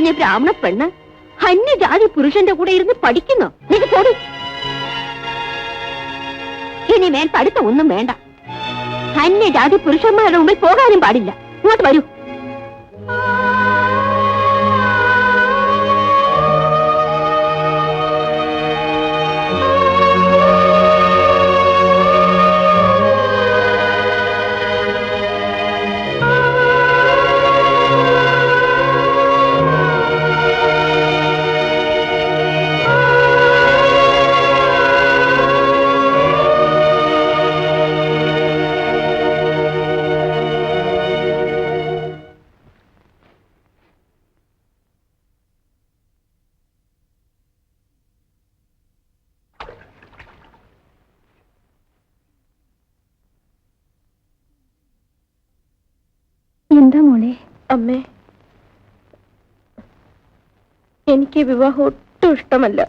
വലിയ ബ്രാഹ്മണ പെണ്ണ് അന്യജാതി പുരുഷന്റെ കൂടെ ഇരുന്ന് പഠിക്കുന്നു. നീ പോടി. ഇനി മേൽ പഠിത്തം ഒന്നും വേണ്ട. അന്യജാതി പുരുഷന്മാരുടെ മുമ്പിൽ പോകാനും പാടില്ല. ഇങ്ങോട്ട് വരൂ. എന്താ മോളെ? അമ്മേ, എനിക്ക് വിവാഹം ഒട്ടും ഇഷ്ടമല്ല.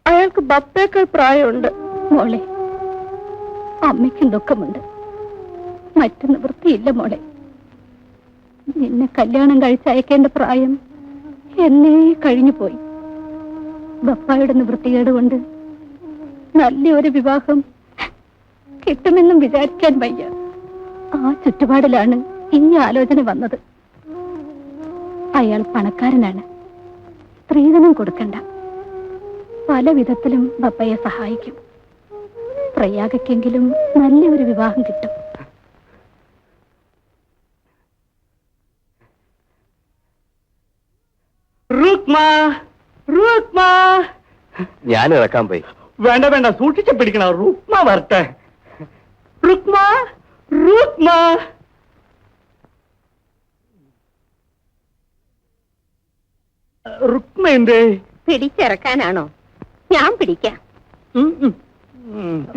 അയാൾക്ക് ബപ്പേക്കാൾ പ്രായമുണ്ട്. മോളെ, അമ്മയ്ക്കും ദുഃഖമുണ്ട്. മറ്റു നിവൃത്തിയില്ല മോളെ. നിന്നെ കല്യാണം കഴിച്ചയക്കേണ്ട പ്രായം എന്നേ കഴിഞ്ഞു പോയി. ബപ്പായുടെ നിവൃത്തികേട് കൊണ്ട് നല്ലൊരു വിവാഹം കിട്ടുമെന്നും വിചാരിക്കാൻ വയ്യ. ആ ചുറ്റുപാടിലാണ് ഈ ആലോചന വന്നത്. അയാൾ പണക്കാരനാണ്. സ്ത്രീധനം കൊടുക്കണ്ട. പല വിധത്തിലും ബപ്പയെ സഹായിക്കും. പ്രയാഗക്കെങ്കിലും നല്ലൊരു വിവാഹം കിട്ടും. ഞാൻ ഇറക്കാൻ പോയി. വേണ്ട വേണ്ട, സൂക്ഷിച്ച് പിടിക്കണം. റുക്മ വരട്ടെ. റുക്മ, റുക്മ. റുക്മ എന്തേ? പിടിച്ചിറക്കാനാണോ? ഞാൻ പിടിക്കാം.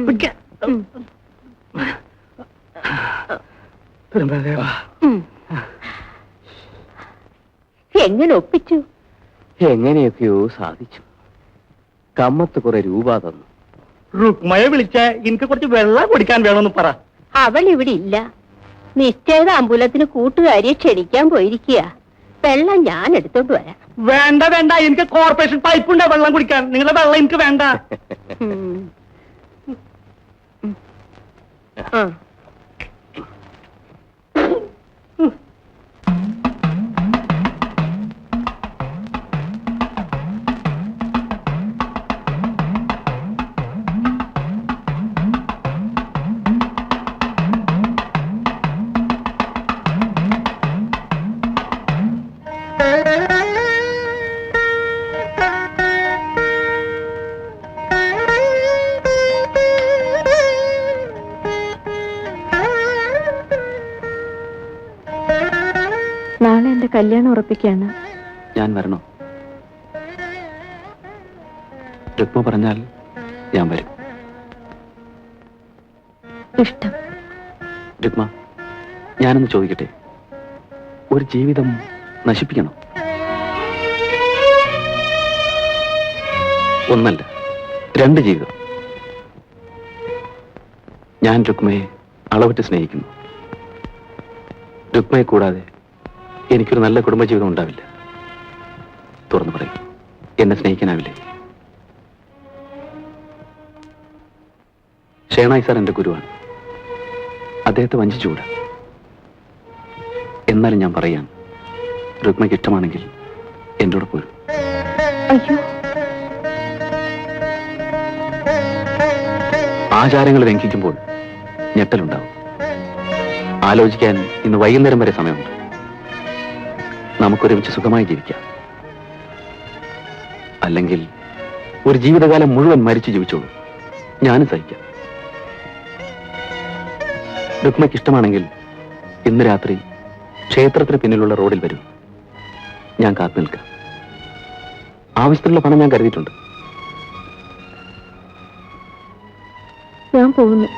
പിടിക്കാം. എങ്ങനെ ഒപ്പിച്ചു? എങ്ങനെയൊക്കെയോ സാധിച്ചു. കമ്മത്ത് കുറെ രൂപ തന്നു. റുക്മയെ വിളിച്ച എനിക്ക് കുറച്ച് വെള്ളം കുടിക്കാൻ വേണമെന്ന് പറ. അവൾ ഇവിടെ ഇല്ല. നിശ്ചയിത അമ്പലത്തിന് കൂട്ടുകാരിയെ ക്ഷണിക്കാൻ പോയിരിക്കുക. വെള്ളം ഞാൻ എടുത്തോണ്ട് വരാം. വേണ്ട വേണ്ട, എനിക്ക് കോർപ്പറേഷൻ പൈപ്പുണ്ട് വെള്ളം കുടിക്കാൻ. നിങ്ങളുടെ വെള്ളം എനിക്ക് വേണ്ട. നാളെ എന്റെ കല്യാണം ഉറപ്പിക്കാണ്. ഞാൻ വരണോ? രുക്മ പറഞ്ഞാൽ ഞാൻ വരും. ഇഷ്ടം. രുക്മ, ഞാനൊന്ന് ചോദിക്കട്ടെ, ഒരു ജീവിതം നശിപ്പിക്കണോ? ഒന്നല്ല, 2 ജീവിതം. ഞാൻ രുക്മയെ അളവറ്റ് സ്നേഹിക്കുന്നു. രുക്മയെ കൂടാതെ എനിക്കൊരു നല്ല കുടുംബജീവിതം ഉണ്ടാവില്ല. തുറന്നു പറയും, എന്നെ സ്നേഹിക്കാനാവില്ലേ? ഷേണായി സാർ എന്റെ ഗുരുവാണ്. അദ്ദേഹത്തെ വഞ്ചിച്ചുകൂടാ. എന്നാലും ഞാൻ പറയാൻ, രുക്മയ്ക്ക് ഇഷ്ടമാണെങ്കിൽ എൻ്റെ കൂടെ പോരും. അയ്യോ, ആചാരങ്ങൾ ലംഘിക്കുമ്പോൾ ഞെട്ടലുണ്ടാവും. ആലോചിക്കാൻ ഇന്ന് വൈകുന്നേരം വരെ സമയമുണ്ട്. നമുക്കൊരുമിച്ച് സുഖമായി ജീവിക്കാം. അല്ലെങ്കിൽ ഒരു ജീവിതകാലം മുഴുവൻ മരിച്ചു ജീവിച്ചോളൂ. ഞാനും സഹിക്കാം. രുക്മയ്ക്ക് ഇഷ്ടമാണെങ്കിൽ ഇന്ന് രാത്രി ക്ഷേത്രത്തിന് പിന്നിലുള്ള റോഡിൽ വരൂ. ഞാൻ കാത്തു നിൽക്കാം. ആവശ്യത്തിലുള്ള പണം ഞാൻ കരുതിയിട്ടുണ്ട്. ഞാൻ പോകുന്നു.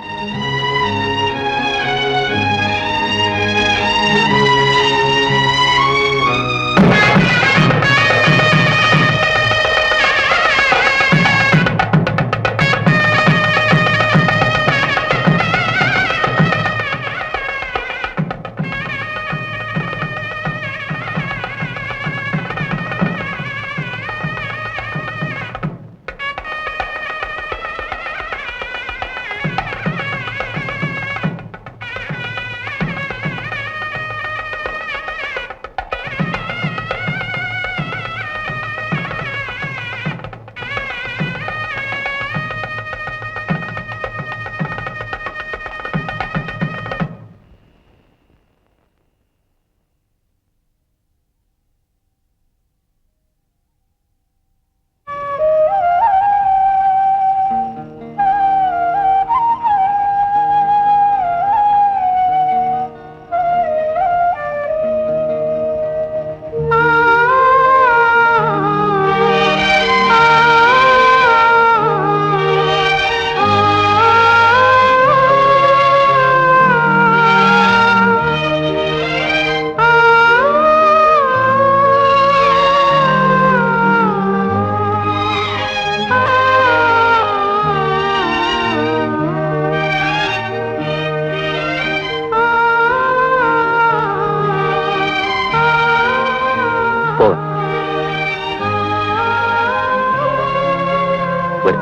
പോകാം. വരൂ.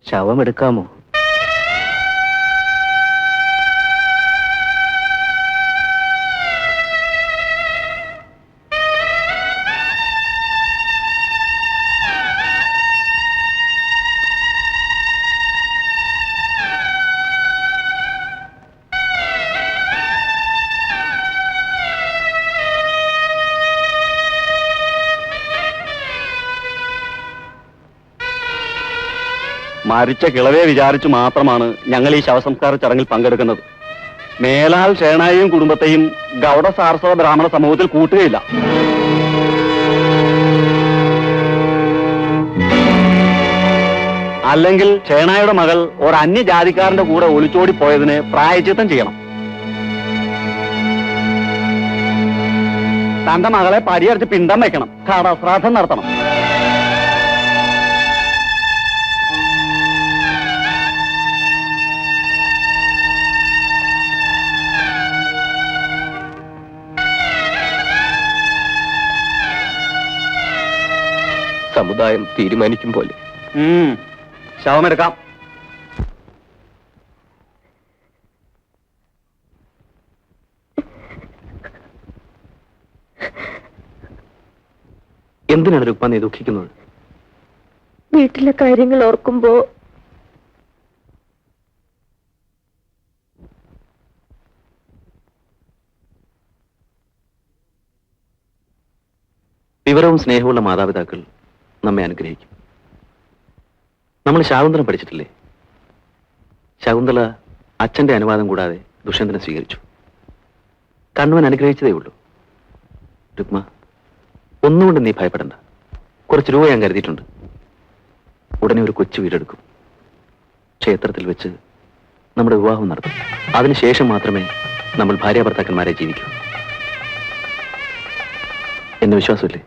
ശവം എടുക്കാമോ? മരിച്ച കിളവെ വിചാരിച്ചു മാത്രമാണ് ഞങ്ങൾ ഈ ശവസംസ്കാര ചടങ്ങിൽ പങ്കെടുക്കുന്നത്. മേലാൽ ഷേണായെയും കുടുംബത്തെയും ഗൗഡ സാരസ്വത ബ്രാഹ്മണ സമൂഹത്തിൽ കൂട്ടുകയില്ല. അല്ലെങ്കിൽ ഷേണായുടെ മകൾ ഒരു അന്യജാതിക്കാരന്റെ കൂടെ ഒളിച്ചോടി പോയതിന് പ്രായശ്ചിത്തം ചെയ്യണം. തന്റെ മകളെ പരിയറിച്ച് പിണ്ടം വെക്കണം, കടശ്രാദ്ധം നടത്തണം. സമുദായം തീരുമാനിക്കും പോലെ. ശവമെടുക്കാം. എന്തിനാണ് രുക്മ നീ ദുഃഖിക്കുന്നത്? വീട്ടിലെ കാര്യങ്ങൾ ഓർക്കുമ്പോ വിവരവും സ്നേഹമുള്ള മാതാപിതാക്കൾ നമ്മെ അനുഗ്രഹിക്കും. നമ്മൾ ശാകുന്തളം പഠിച്ചിട്ടില്ലേ? ശകുന്തള അച്ഛന്റെ അനുവാദം കൂടാതെ ദുഷ്യന്തനെ സ്വീകരിച്ചു. കണ്വൻ അനുഗ്രഹിച്ചതേ ഉള്ളൂ. രുക്മ, ഒന്നുകൊണ്ട് നീ ഭയപ്പെടണ്ട. കുറച്ച് രൂപ ഞാൻ കരുതിയിട്ടുണ്ട്. ഉടനെ ഒരു കൊച്ചു വീടെടുക്കും. ക്ഷേത്രത്തിൽ വെച്ച് നമ്മുടെ വിവാഹം നടത്തും. അതിനുശേഷം മാത്രമേ നമ്മൾ ഭാര്യാഭർത്താക്കന്മാരെ ജീവിക്കൂ. എന്നെ വിശ്വാസമില്ലേ?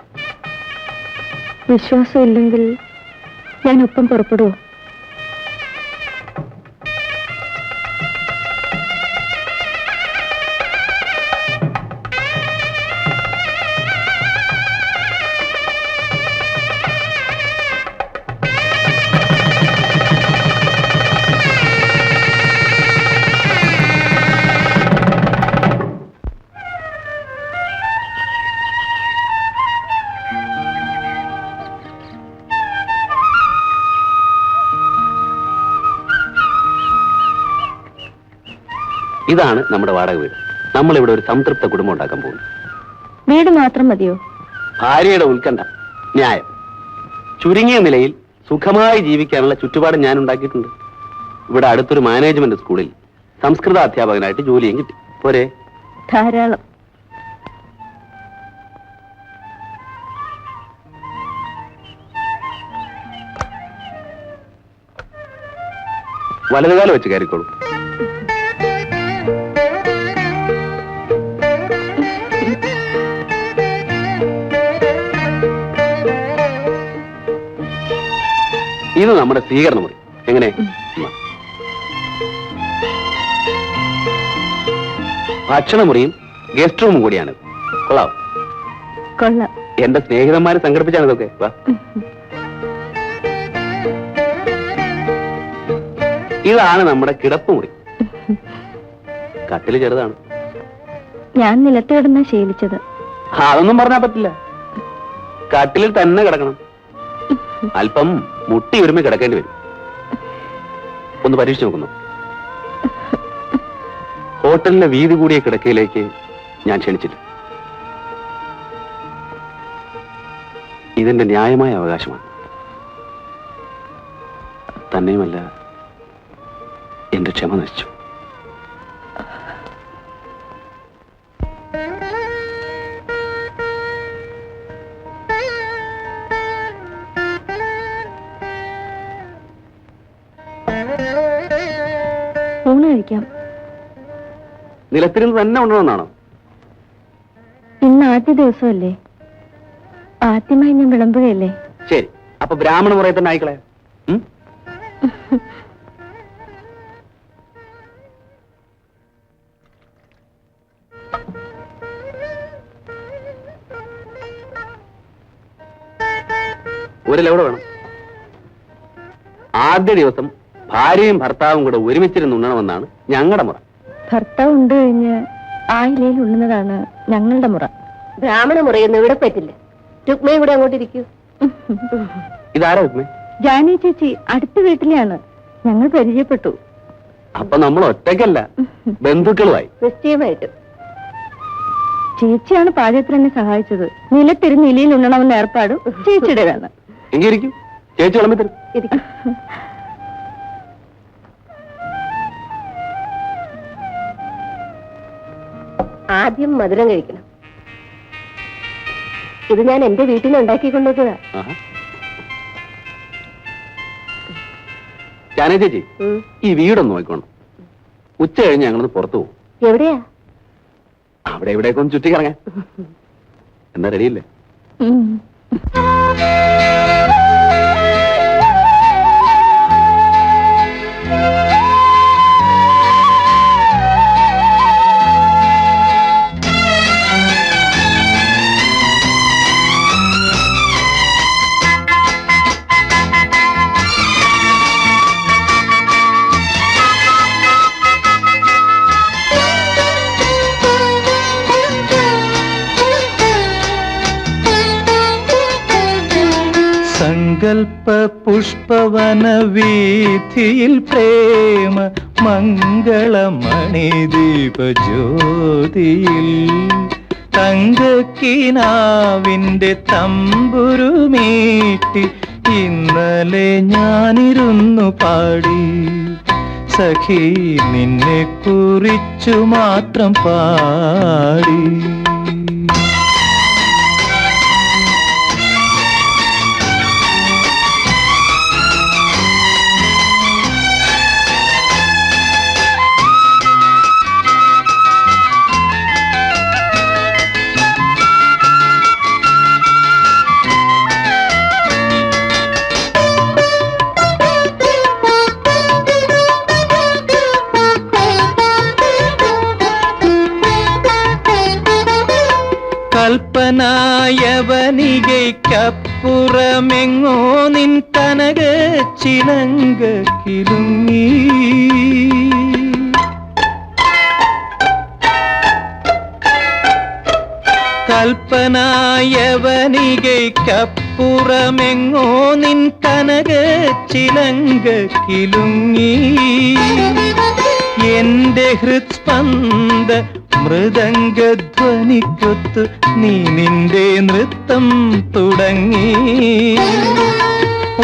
വിശ്വാസമില്ലെങ്കിൽ ഞാൻ ഒപ്പം പുറപ്പെടുവോ? ഇതാണ് നമ്മുടെ വാടക വീട്. നമ്മളിവിടെ ഒരു സംതൃപ്ത കുടുംബം ഉണ്ടാക്കാൻ പോകുന്നു. വീട് മാത്രം മതിയോ? ഭാര്യയുടെ ഉത്കണ്ഠ ന്യായം. ചുരുങ്ങിയ നിലയിൽ സുഖമായി ജീവിക്കാനുള്ള ചുറ്റുപാട് ഞാൻ ഉണ്ടാക്കിയിട്ടുണ്ട്. ഇവിടെ അടുത്തൊരു മാനേജ്മെന്റ് സ്കൂളിൽ സംസ്കൃത അധ്യാപകനായിട്ട് ജോലിയും കിട്ടി. പോരെ? ധാരാളം. വലതുകാലം വെച്ച് കയറിക്കോളൂ. ഇത് നമ്മുടെ സ്വീകരണ മുറി. എങ്ങനെ? ഭക്ഷണമുറിയും ഗസ്റ്റ് റൂമും കൂടിയാണ്. കൊള്ളാം. കൊള്ളാം. എന്റെ സ്നേഹിതന്മാരെ സംഘടിപ്പിച്ചാണ് ഇതൊക്കെ. വാ. ഇതാണ് നമ്മുടെ കിടപ്പുമുറി. കട്ടില് ചെറുതാണ്. ഞാൻ നിലത്ത് കിടന്നാ ശീലിച്ചത്. അതൊന്നും പറഞ്ഞാൽ പറ്റില്ല. കട്ടിലിൽ തന്നെ കിടക്കണം. അല്പം മുട്ടി ഒരുമി കിടക്കേണ്ടി വരും. ഒന്ന് പരീക്ഷിച്ച് നോക്കുന്നു. ഹോട്ടലിലെ വീതി കൂടിയ കിടക്കയിലേക്ക് ഞാൻ ക്ഷണിച്ചില്ല. ഇതെന്റെ ന്യായമായ അവകാശമാണ്. തന്നെയുമല്ല, എന്റെ ക്ഷമ നശിച്ചു. ഊണ് കഴിക്കാം. നിലത്തിരുന്ന് തന്നെ ഉണ്ടണമെന്നാണോ? ഇന്ന് ആദ്യ ദിവസമല്ലേ, ആദ്യമായി ഞാൻ വിളമ്പുകയല്ലേ. ശരി, അപ്പൊ ബ്രാഹ്മണ മുറയിൽ തന്നെ ആയിക്കളെ. ഒരു ലവിടെ വേണം. ആദ്യ ദിവസം ഭാര്യയും ഭർത്താവും കൂടെ ഒരുമിച്ചിരുന്ന് ഉണ്ണണമെന്നാണ് ഞങ്ങളുടെ മുറ. ഭർത്താവ് ഉണ്ട് കഴിഞ്ഞ് ആ ഇലയിൽ ഉണ്ണുന്നതാണ് ഞങ്ങളുടെ മുറ. ബ്രാഹ്മണ മുറയൊന്നും ഇവിടെ പറ്റില്ല. രുക്മയും കൂടെ അങ്ങോട്ട് ഇരിക്കൂ. ഇതാരാ ഉമ്മേ? ജാനി ചേച്ചി അടുത്ത വീട്ടിലെയാണ്, ഞങ്ങൾ പരിചയപ്പെട്ടു. അപ്പൊ നമ്മൾ ഒറ്റയ്ക്കല്ല, ബന്ധുക്കളുമായി. നിശ്ചയമായിട്ട്. ചേച്ചിയാണ് പാചകത്തിന് എന്നെ സഹായിച്ചത്. നിലത്തിരുന്ന് ഇലയിൽ ഉണ്ണണമെന്ന ഏർപ്പാട് ചേച്ചിയുടേതാണ്. എങ്കിൽ ഇരിക്കും, ചേച്ചി വിളമ്പി തരും. ഇരിക്കും. ആദ്യം മധുരം കഴിക്കണം. ഇത് ഞാൻ എന്റെ വീട്ടിൽ നിന്ന് ഉണ്ടാക്കിക്കൊണ്ടുവന്നതാ. ജാനേ ചേച്ചി, ഈ വീടൊന്ന് നോക്കണം. ഉച്ച കഴിഞ്ഞ് ഞങ്ങളൊന്ന് പുറത്തു പോകും. എവിടെയാ? അവിടെ ഇവിടേക്ക് ഒന്ന് ചുറ്റിക്കിറങ്ങാൻ. എന്താ റെഡിയില്ലേ? സങ്കൽപ്പ പുഷ്പവന വീഥിയിൽ പ്രേമ മംഗളമണിദീപ ജ്യോതിയിൽ തങ്കക്കിനാവിന്റെ തമ്പുരുമീട്ടി ഇന്നലെ ഞാനിരുന്നു പാടി. സഖി നിന്നെ കുറിച്ചു മാത്രം പാടി. കൽപ്പനായവനികയ്ക്കപ്പുറമെങ്ങോ നിൻ കനക ചിലങ്ക കിലുങ്ങി. കൽപ്പനായവനികയ്ക്കപ്പുറമെങ്ങോ നിൻ കനക ചിലങ്ക കിലുങ്ങി. എന്റെ ഹൃത്സ്പന്ദ മൃദംഗധ്വനിക്കൊത്ത് നീ നിന്റെ നൃത്തം തുടങ്ങി.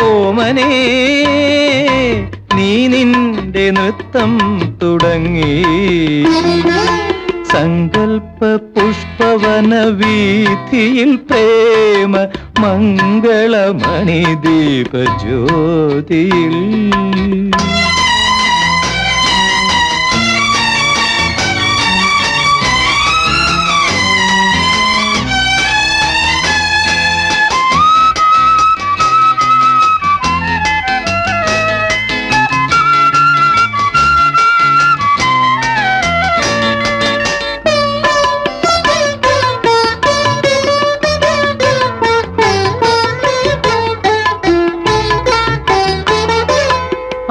ഓമനേ നീ നിന്റെ നൃത്തം തുടങ്ങി. സങ്കൽപ്പ പുഷ്പവന വീഥിയിൽ പ്രേമ മംഗളമണിദീപ ജ്യോതിയിൽ.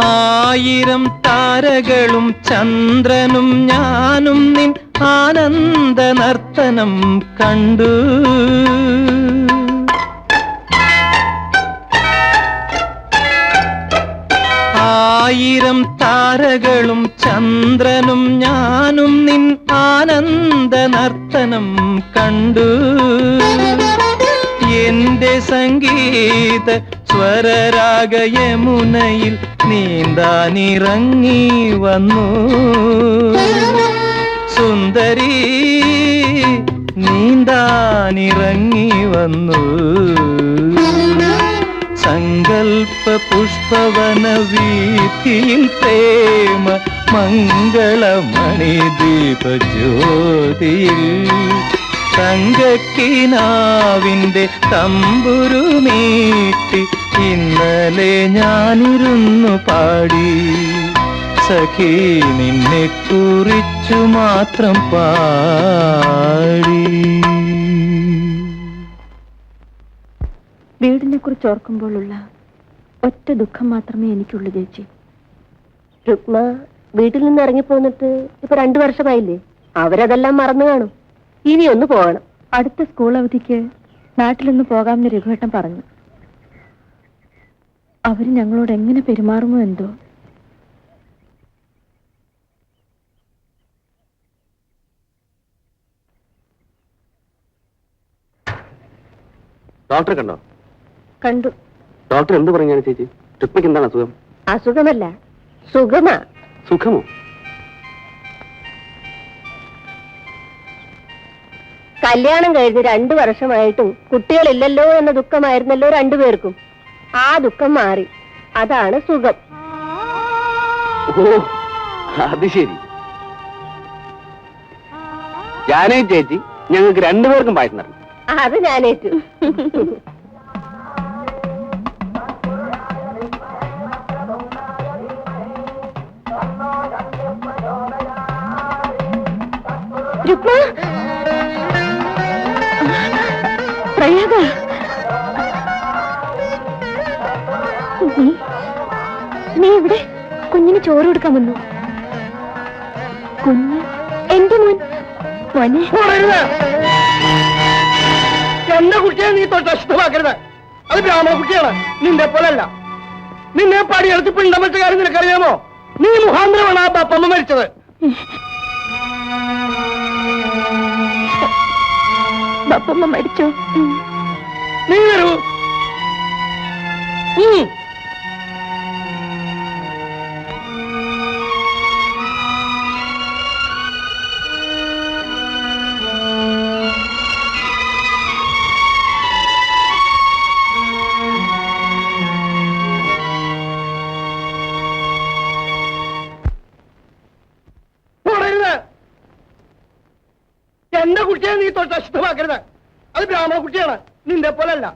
ആയിരം താരകളും ചന്ദ്രനും ഞാനും നിൻ ആനന്ദ നർത്തനം കണ്ടു. ആയിരം താരകളും ചന്ദ്രനും ഞാനും നിൻ ആനന്ദ നർത്തനം കണ്ടു. എന്റെ സംഗീത സ്വരരാഗ യമുനയിൽ നീന്താനിറങ്ങി വന്നു. സുന്ദരി നീന്താനിറങ്ങി വന്നു. സങ്കൽപ്പ പുഷ്പവന വീഥിയിൽ പ്രേമ മംഗളമണി ദീപജ്യോതിയിൽ തങ്കക്കിനാവിന്റെ തമ്പുരുമീട്ടി ഇന്നലെ ഞാനിരുന്നു പാടി സഖി നിന്നെ കുറിച്ചു മാത്രം പാടി. വീടിനെ കുറിച്ച് ഓർക്കുമ്പോഴുള്ള ഒറ്റ ദുഃഖം മാത്രമേ എനിക്കുള്ളൂ ചേച്ചി. രുക്മ വീട്ടിൽ നിന്ന് ഇറങ്ങിപ്പോന്നിട്ട് ഇപ്പൊ 2 വർഷമായില്ലേ? അവരതെല്ലാം മറന്നു കാണും. ഇനി ഒന്ന് പോകണം. അടുത്ത സ്കൂൾ അവധിക്ക് നാട്ടിലൊന്ന് പോകാമെന്ന് രഘുവേട്ടൻ പറഞ്ഞു. അവര് ഞങ്ങളോട് എങ്ങനെ പെരുമാറുമോ എന്തോ. ഡോക്ടറെ കണ്ടോ? കണ്ടു. ഡോക്ടർ എന്ത് പറഞ്ഞാണ് ചേച്ചി? രുക്മിക്ക് എന്താണ് അസുഖം? അസുഖമല്ല, സുഖമാ. സുഖമോ? കല്യാണം കഴിഞ്ഞ് 2 വർഷമായിട്ടും കുട്ടികളില്ലല്ലോ എന്ന ദുഃഖമായിരുന്നല്ലോ 2 പേർക്കും. ആ ദുഃഖം മാറി. അതാണ് സുഖം. ഓ, അത് ശരി. ജാനകി ചേച്ചി ഞങ്ങൾക്ക് 2 പേർക്കും പായസം തരണം. അത് ഞാനേറ്റു. രുക്മ, പ്രയാഗ, നീ ഇവിടെ കുഞ്ഞിന് ചോറ് കൊടുക്കാൻ വന്നു. കുഞ്ഞ് എന്റെ മോൻ. മോനെ, എന്റെ കുട്ടിയെ നീ തൊട്ട് അശുദ്ധമാക്കരുത്. അത് ബ്രാഹ്മണ കുട്ടിയാണ്, നിന്റെ പോലല്ല. നിന്നെ പടിയെടുത്ത് പിണ്ടം വെച്ച കാര്യം നിനക്കറിയാമോ? നീ മുഖാന്തരമാണ് ആ ബപ്പമ്മ മരിച്ചത്. ബപ്പമ്മ മരിച്ചോ? നീ വരൂ. എന്റെ കുട്ടിയെ നീ തൊട്ട് അശുദ്ധമാക്കരുത്. അത് ബ്രാഹ്മണ കുട്ടിയാണ്, നിന്റെ പോലല്ല.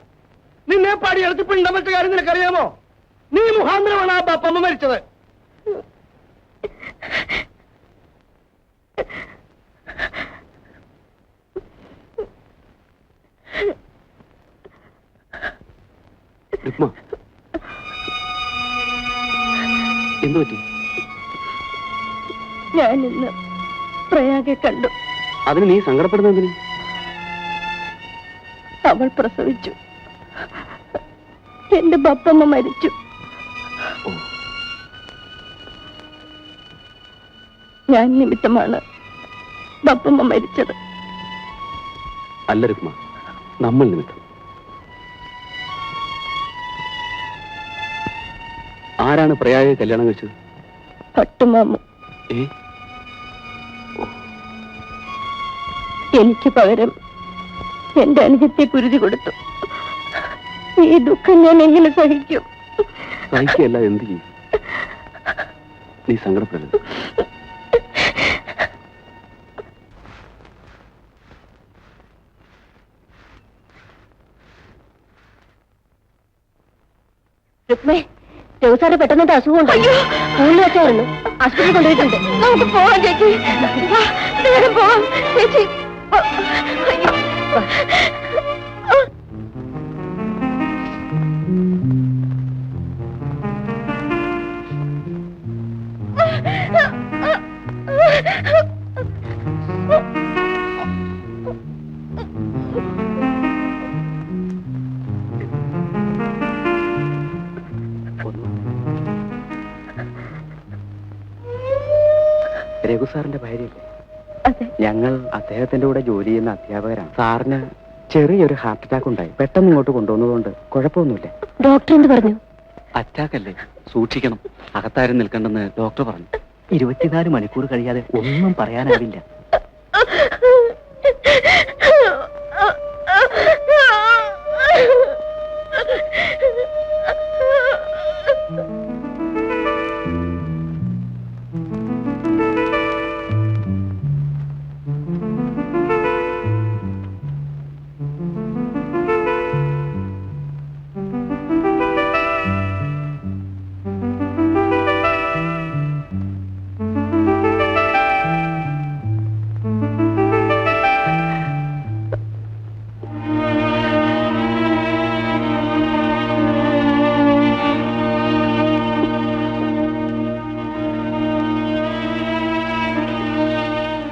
നിന്നെ പടിയെടുത്ത് പിണ്ടം വെച്ച കാര്യം നിനക്കറിയാമോ? നീ മുഖാന്തരമാണ് ആ ബപ്പമ്മ മരിച്ചത്. രുക്മ, എന്തു പറ്റി? ഞാൻ ഇന്ന് പ്രയാഗെ കണ്ടു. അതിന് നീ സങ്കടപ്പെടുന്നതിന്? അവൾ പ്രസവിച്ചു. എന്റെ ബപ്പമ്മ മരിച്ചു. ഞാൻ നിമിത്തമാണ് ബപ്പമ്മ മരിച്ചത്. അല്ല രുക്മ, നമ്മൾ നിമിത്തം. ആരാണ് പ്രയാഗെ കല്യാണം കഴിച്ചത്? പട്ടുമാമു. എനിക്ക് പകരം എന്റെ അനുജത്തെ കുരുതി കൊടുത്തു. ഈ ദുഃഖം ഞാൻ എങ്ങനെ സഹിക്കും? സഹിക്കല്ല, എന്ത് ചെയ്യും? നീ സങ്കടപ്പെടരുത്. രുക്മേ, രഘുസാറ് പെട്ടെന്നിട്ട് അസുഖമുണ്ടോ? സ്കൂളിൽ വെച്ചായിരുന്നു. ആശുപത്രി കൊണ്ടുപോയിട്ടുണ്ട്. നമുക്ക് പോവാം ചേച്ചി. വേഗം പോവാം ചേച്ചി. രഘുസാറിന്റെ ഭാര്യയല്ലേ? അതെ. ഞങ്ങൾ അദ്ദേഹത്തിന്റെ കൂടെ ജോലി ചെയ്യുന്ന അധ്യാപകരാണ്. സാറിന് ചെറിയൊരു ഹാർട്ട് അറ്റാക്ക് ഉണ്ടായി. പെട്ടെന്ന് ഇങ്ങോട്ട് കൊണ്ടുവന്നതുകൊണ്ട് കുഴപ്പമൊന്നുമില്ല. ഡോക്ടർ എന്ത് പറഞ്ഞു? അറ്റാക്ക് അല്ലേ, സൂക്ഷിക്കണം. അകത്താരും നിൽക്കണ്ടെന്ന് ഡോക്ടർ പറഞ്ഞു. 24 മണിക്കൂർ കഴിയാതെ ഒന്നും പറയാനാവില്ല.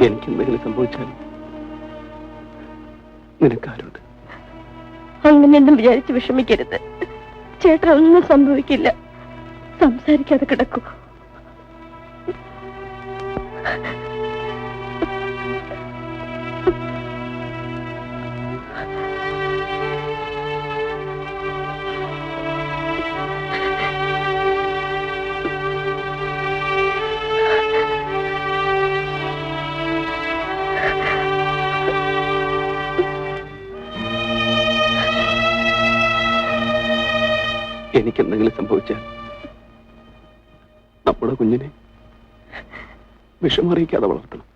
എനിക്കെന്തെങ്കിലും സംഭവിച്ചാൽ നിനക്കാരുണ്ട്? അങ്ങനെയൊന്നും വിചാരിച്ച് വിഷമിക്കരുത്. ചേട്ടൻ ഒന്നും സംഭവിക്കില്ല. സംസാരിക്കാതെ കിടക്കൂ. എനിക്കെന്തെങ്കിലും സംഭവിച്ചാൽ നമ്മുടെ കുഞ്ഞിനെ വിഷമറിയിക്കാതെ വളർത്തണം.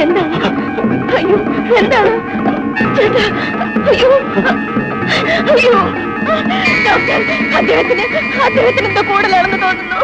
എന്താണ്? അയ്യോ, എന്താണ് ചേട്ടാ? അയ്യോ, അയ്യോ, ഡോക്ടർ, അദ്ദേഹത്തിന് എന്തോ കൂടുതലാണെന്ന് തോന്നുന്നു.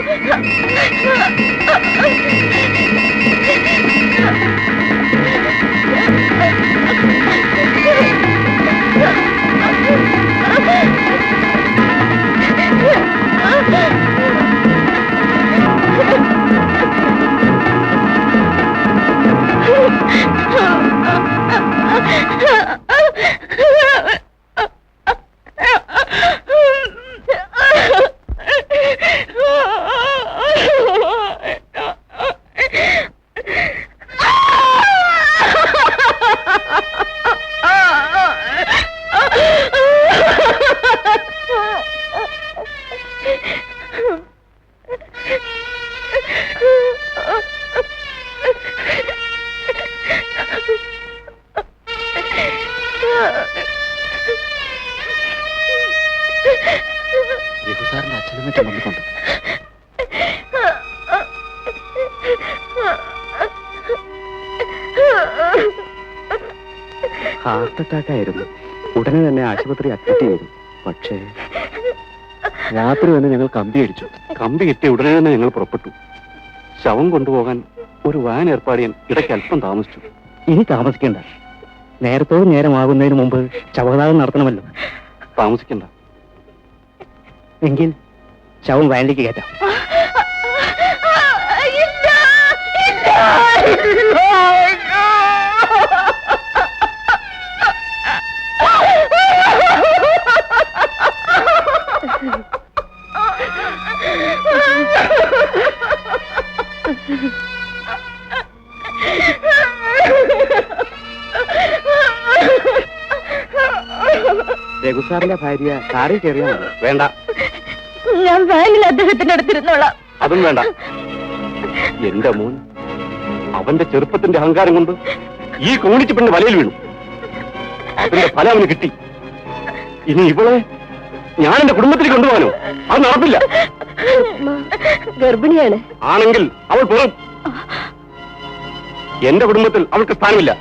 രഘുസാറിന്റെ അച്ഛനും മറ്റും വന്നിട്ടുണ്ട്. ഹാർട്ട് അറ്റാക്ക് ആയിരുന്നു. ഉടനെ തന്നെ ആശുപത്രി അഡ്മിറ്റ് ചെയ്തു. പക്ഷേ രാത്രി തന്നെ ഞങ്ങൾ കമ്പി അടിച്ചു. കമ്പി കിട്ടിയ ഉടനെ തന്നെ ഞങ്ങൾ പുറപ്പെട്ടു. ശവം കൊണ്ടുപോകാൻ ഒരു വാൻ ഏർപ്പാട് ചെയ്യാൻ ഇടയ്ക്ക് അല്പം താമസിച്ചു. ഇനി താമസിക്കണ്ട. നേരത്തോട് നേരമാകുന്നതിന് മുമ്പ് ശവദാനം നടത്തണമല്ലോ. താമസിക്കണ്ട. എങ്കിൽ ശവം വാനിലേക്ക് കയറ്റാം. രഘുസാറിന്റെ ഭാര്യ കാറിൽ കയറിയാ മതി. വേണ്ട, ഞാൻ വാനിൽ അദ്ദേഹത്തിന്റെ അടുത്തിരുന്നോളാം. അതും വേണ്ട. എന്റെ മോൻ അവന്റെ ചെറുപ്പത്തിന്റെ അഹങ്കാരം കൊണ്ട് ഈ കോണിച്ച് പെണ്ണ് വലയിൽ വീണു. അതിന്റെ ഫലം അവന് കിട്ടി. ഇനി ഇവളെ ഞാൻ എന്റെ കുടുംബത്തിൽ കൊണ്ടുപോകാനോ? അത് നടപ്പില്ല. ഗർഭിണിയാണ്. ആണെങ്കിൽ അവൾ പുറം. എന്റെ കുടുംബത്തിൽ അവൾക്ക് സ്ഥാനമില്ല.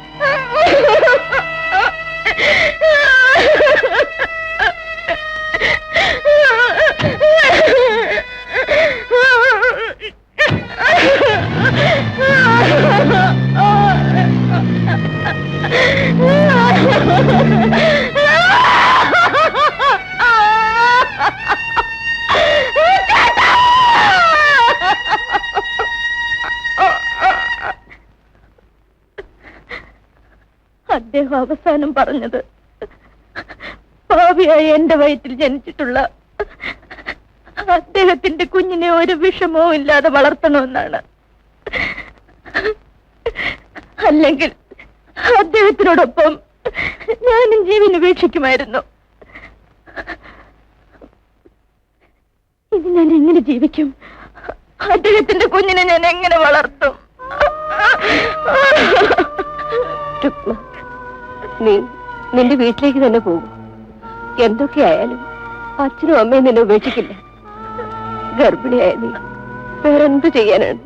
അദ്ദേഹം അവസാനം പറഞ്ഞത് പാപിയായി എന്റെ വയറ്റിൽ ജനിച്ചിട്ടുള്ള അദ്ദേഹത്തിന്റെ കുഞ്ഞിനെ ഒരു വിഷമവും ഇല്ലാതെ വളർത്തണമെന്നാണ്. അല്ലെങ്കിൽ അദ്ദേഹത്തിനോടൊപ്പം ഞാനും ജീവൻ ഉപേക്ഷിക്കുമായിരുന്നു. ഇനി ഞാൻ എങ്ങനെ ജീവിക്കും? അദ്ദേഹത്തിന്റെ കുഞ്ഞിനെ ഞാൻ എങ്ങനെ വളർത്തും? നീ നിന്റെ വീട്ടിലേക്ക് തന്നെ പോകും. എന്തൊക്കെയായാലും അച്ഛനും അമ്മയും നിന്നെ ഉപേക്ഷിക്കില്ല. ഗർഭിണിയായ നീ വേറെന്ത് ചെയ്യാനാണ്?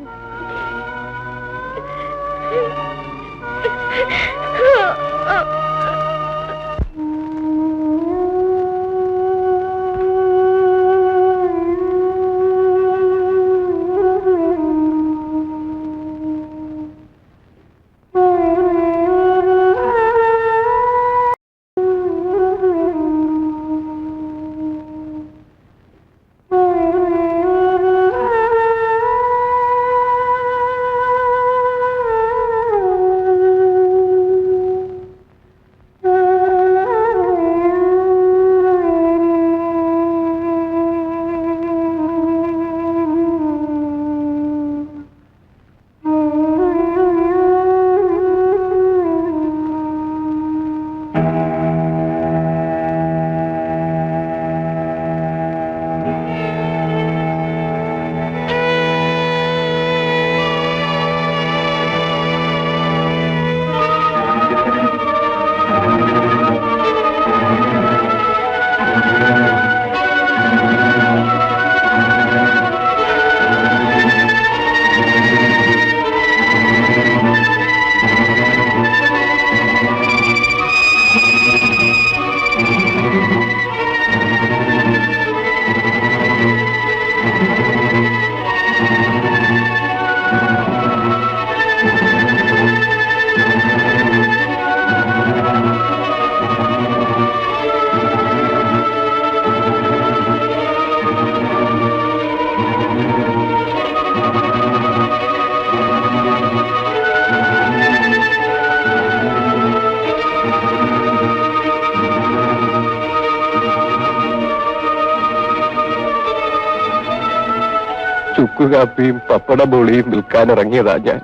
ചുക്കുകാപ്പിയും പപ്പടബോളിയും വിൽക്കാനിറങ്ങിയതാ ഞാൻ.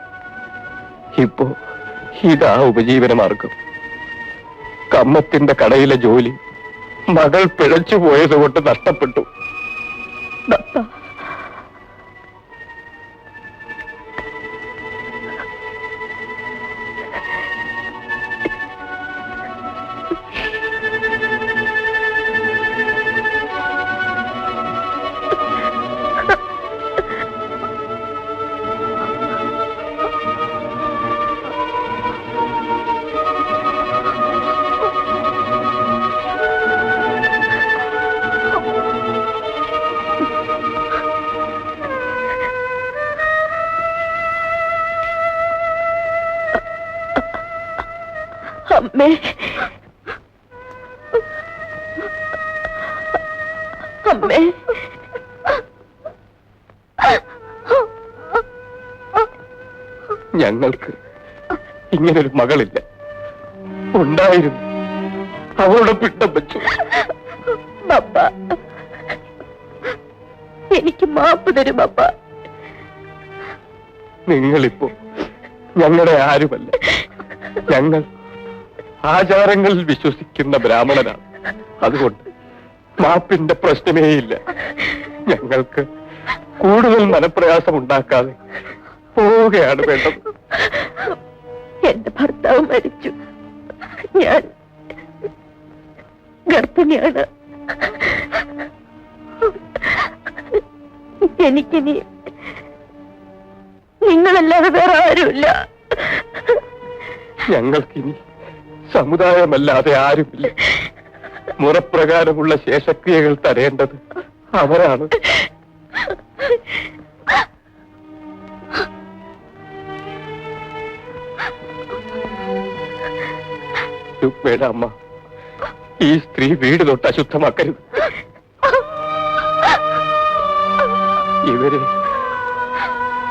ഇപ്പോ ഇതാ ഉപജീവനമാർഗം. കമ്മത്തിന്റെ കടയിലെ ജോലി മകൾ പിഴച്ചു പോയത് കൊണ്ട് നഷ്ടപ്പെട്ടു. അമ്മേ, അമ്മേ, ഞങ്ങൾക്ക് ഇങ്ങനൊരു മകളില്ല. ഉണ്ടായിരുന്നു, അവളുടെ പിണ്ടം വെച്ചു. പപ്പ, എനിക്ക് മാപ്പ് തരും പപ്പ. നിങ്ങളിപ്പോ ഞങ്ങളുടെ ആരുമല്ല. ഞങ്ങൾ ആചാരങ്ങളിൽ വിശ്വസിക്കുന്ന ബ്രാഹ്മണനാണ്. അതുകൊണ്ട് മാപ്പിന്റെ പ്രശ്നമേയില്ല. ഞങ്ങൾക്ക് കൂടുതൽ മനപ്രയാസം ഉണ്ടാക്കാതെ പോവുകയാണ് വേണ്ടത്. എന്റെ ഭർത്താവ് മരിച്ചു. ഞാൻ ഗർഭിണിയാണ്. എനിക്കിനി നിങ്ങളല്ലാതെ വേറെ ആരുമില്ല. ഞങ്ങൾക്കിനി സമുദായമല്ലാതെ ആരുമില്ല. മുറപ്രകാരമുള്ള ശേഷക്രിയകൾ തരേണ്ടത് അവരാണ്. രുക്മയുടെ അമ്മ, ഈ സ്ത്രീ വീട് തൊട്ട് അശുദ്ധമാക്കരുത്. ഇവരെ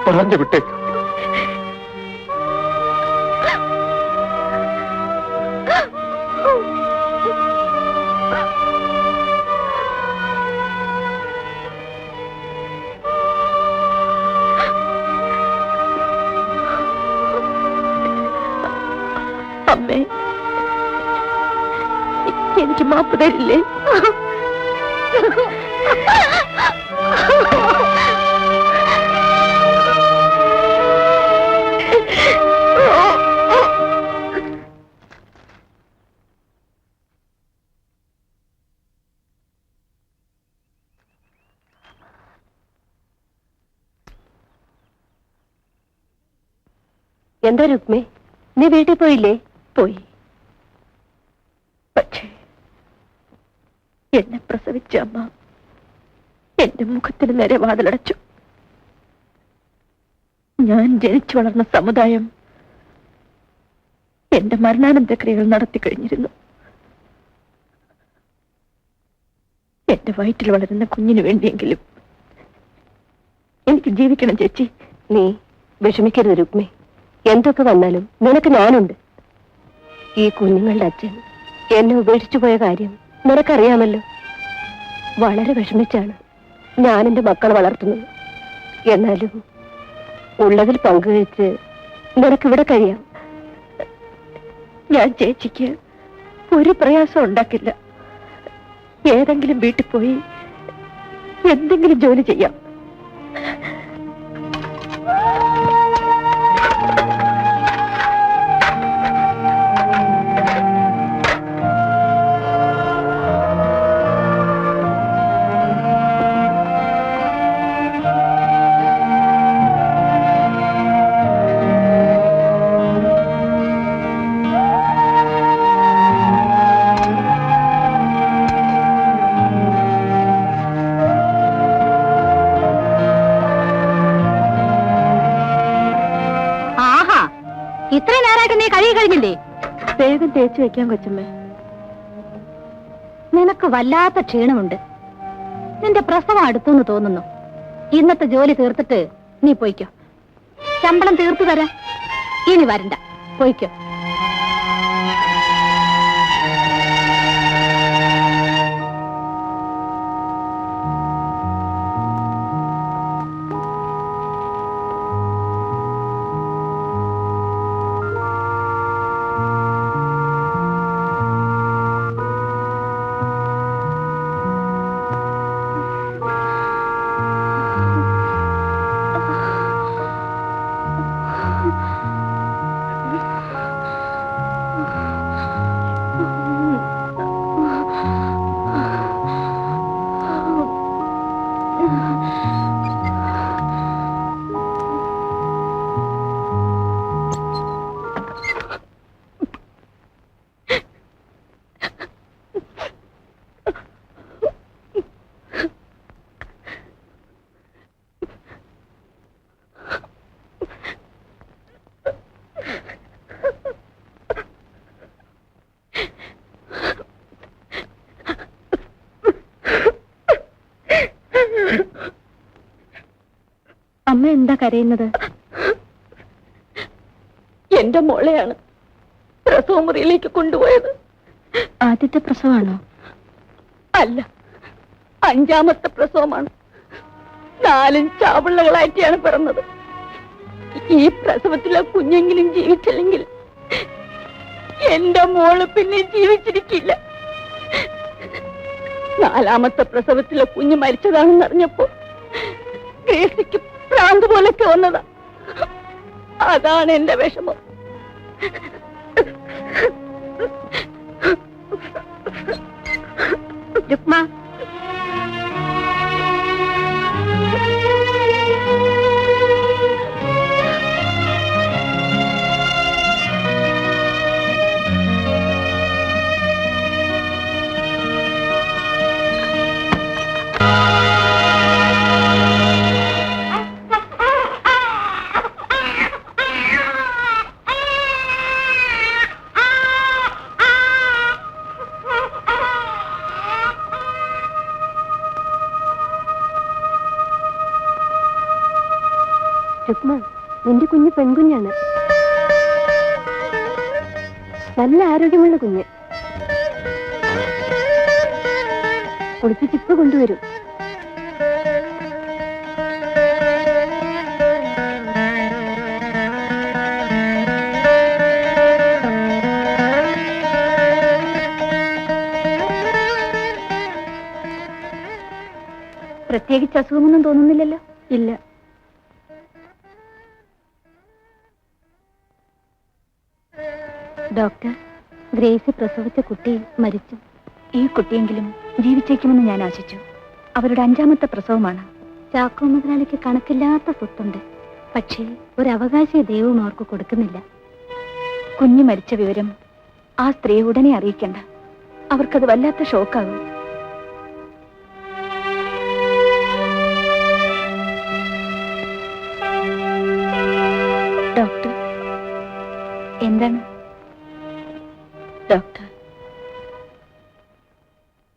പറഞ്ഞു വിട്ടേക്കും. അമ്മേ, എനിക്ക് മാപ്പ് തരില്ലേ? എന്താ രുക്മേ, നീ വീട്ടിൽ പോയില്ലേ? പോയി. പക്ഷേ എന്നെ പ്രസവിച്ച അമ്മ എന്റെ മുഖത്തിന് നേരെ വാതിലടച്ചു. ഞാൻ ജനിച്ചു വളർന്ന സമുദായം എന്റെ മരണാനന്തരക്രിയകൾ നടത്തി കഴിഞ്ഞിരുന്നു. എന്റെ വയറ്റിൽ വളരുന്ന കുഞ്ഞിനു വേണ്ടിയെങ്കിലും എനിക്ക് ജീവിക്കണം ചേച്ചി. നീ വിഷമിക്കരുത് രുക്മേ. എന്തൊക്കെ വന്നാലും നിനക്ക് ഞാനുണ്ട്. ഈ കുഞ്ഞുങ്ങളുടെ അച്ഛൻ എന്നെ ഉപേക്ഷിച്ചു പോയ കാര്യം നിനക്കറിയാമല്ലോ. വളരെ വിഷമിച്ചാണ് ഞാൻ എന്റെ മക്കളെ വളർത്തുന്നത്. എന്നാലും ഉള്ളതിൽ പങ്കുവെച്ച് നിനക്കിവിടെ കഴിയാം. ഞാൻ ചേച്ചിക്ക് ഒരു പ്രയാസം ഉണ്ടാക്കില്ല. ഏതെങ്കിലും വീട്ടിൽ പോയി എന്തെങ്കിലും ജോലി ചെയ്യാം. ഇത്രയും നേരമായിട്ട് നീ കഴിയ കഴിഞ്ഞില്ലേ? വേഗം തേച്ചു വെക്കാൻ കൊച്ചമ്മേ. നിനക്ക് വല്ലാത്ത ക്ഷീണമുണ്ട്. നിന്റെ പ്രസവം അടുത്തെന്ന് തോന്നുന്നു. ഇന്നത്തെ ജോലി തീർത്തിട്ട് നീ പോയിക്കോ. ശമ്പളം തീർത്തു തരാം. ഇനി വരണ്ട, പോയിക്കോ. എന്താ കരയുന്നത്? എന്റെ മോളെയാണ് പ്രസവ മുറിയിലേക്ക് കൊണ്ടുപോയത്. ആദ്യത്തെ പ്രസവമാണോ? അല്ല, 5ാമത്തെ പ്രസവമാണ്. 4 ചാപിള്ളകളായിട്ടാണ് പിറന്നത്. ഈ പ്രസവത്തിലെ കുഞ്ഞെങ്കിലും ജീവിച്ചില്ലെങ്കിൽ എന്റെ മോള് പിന്നെ ജീവിച്ചിരിക്കില്ല. 4ാമത്തെ പ്രസവത്തിലെ കുഞ്ഞ് മരിച്ചതാണെന്ന് അറിഞ്ഞപ്പോ ഗ്രേസിക്ക് ഭ്രാന്ത് പോലൊക്കെ വന്നതാ. അതാണ് എന്റെ വിഷമം. രുക്മ, രുക്മ, നിന്റെ കുഞ്ഞ് പെൺകുഞ്ഞാണ്. നല്ല ആരോഗ്യമുള്ള കുഞ്ഞ്. കുളിപ്പിച്ച് ഇപ്പൊ കൊണ്ടുവരും. പ്രത്യേകിച്ച് അസുഖമൊന്നും തോന്നുന്നില്ലല്ലോ? ഇല്ല. ഡോക്ടർ, ഗ്രേസി പ്രസവിച്ച കുട്ടി മരിച്ചു. ഈ കുട്ടിയെങ്കിലും ജീവിച്ചേക്കുമെന്ന് ഞാൻ ആശിച്ചു. അവരുടെ 5ാമത്തെ പ്രസവമാണ്. ചാക്കോ മുതലാളിക്ക് കണക്കില്ലാത്ത സ്വത്തുണ്ട്. പക്ഷേ ഒരു അവകാശിയെ ദൈവവും അവർക്ക് കൊടുക്കുന്നില്ല. കുഞ്ഞ് മരിച്ച വിവരം ആ സ്ത്രീ ഉടനെ അറിയിക്കണ്ട. അവർക്കത് വല്ലാത്ത ഷോക്കാകും. ഡോക്ടർ, എന്താണ്? ഡോക്ടർ,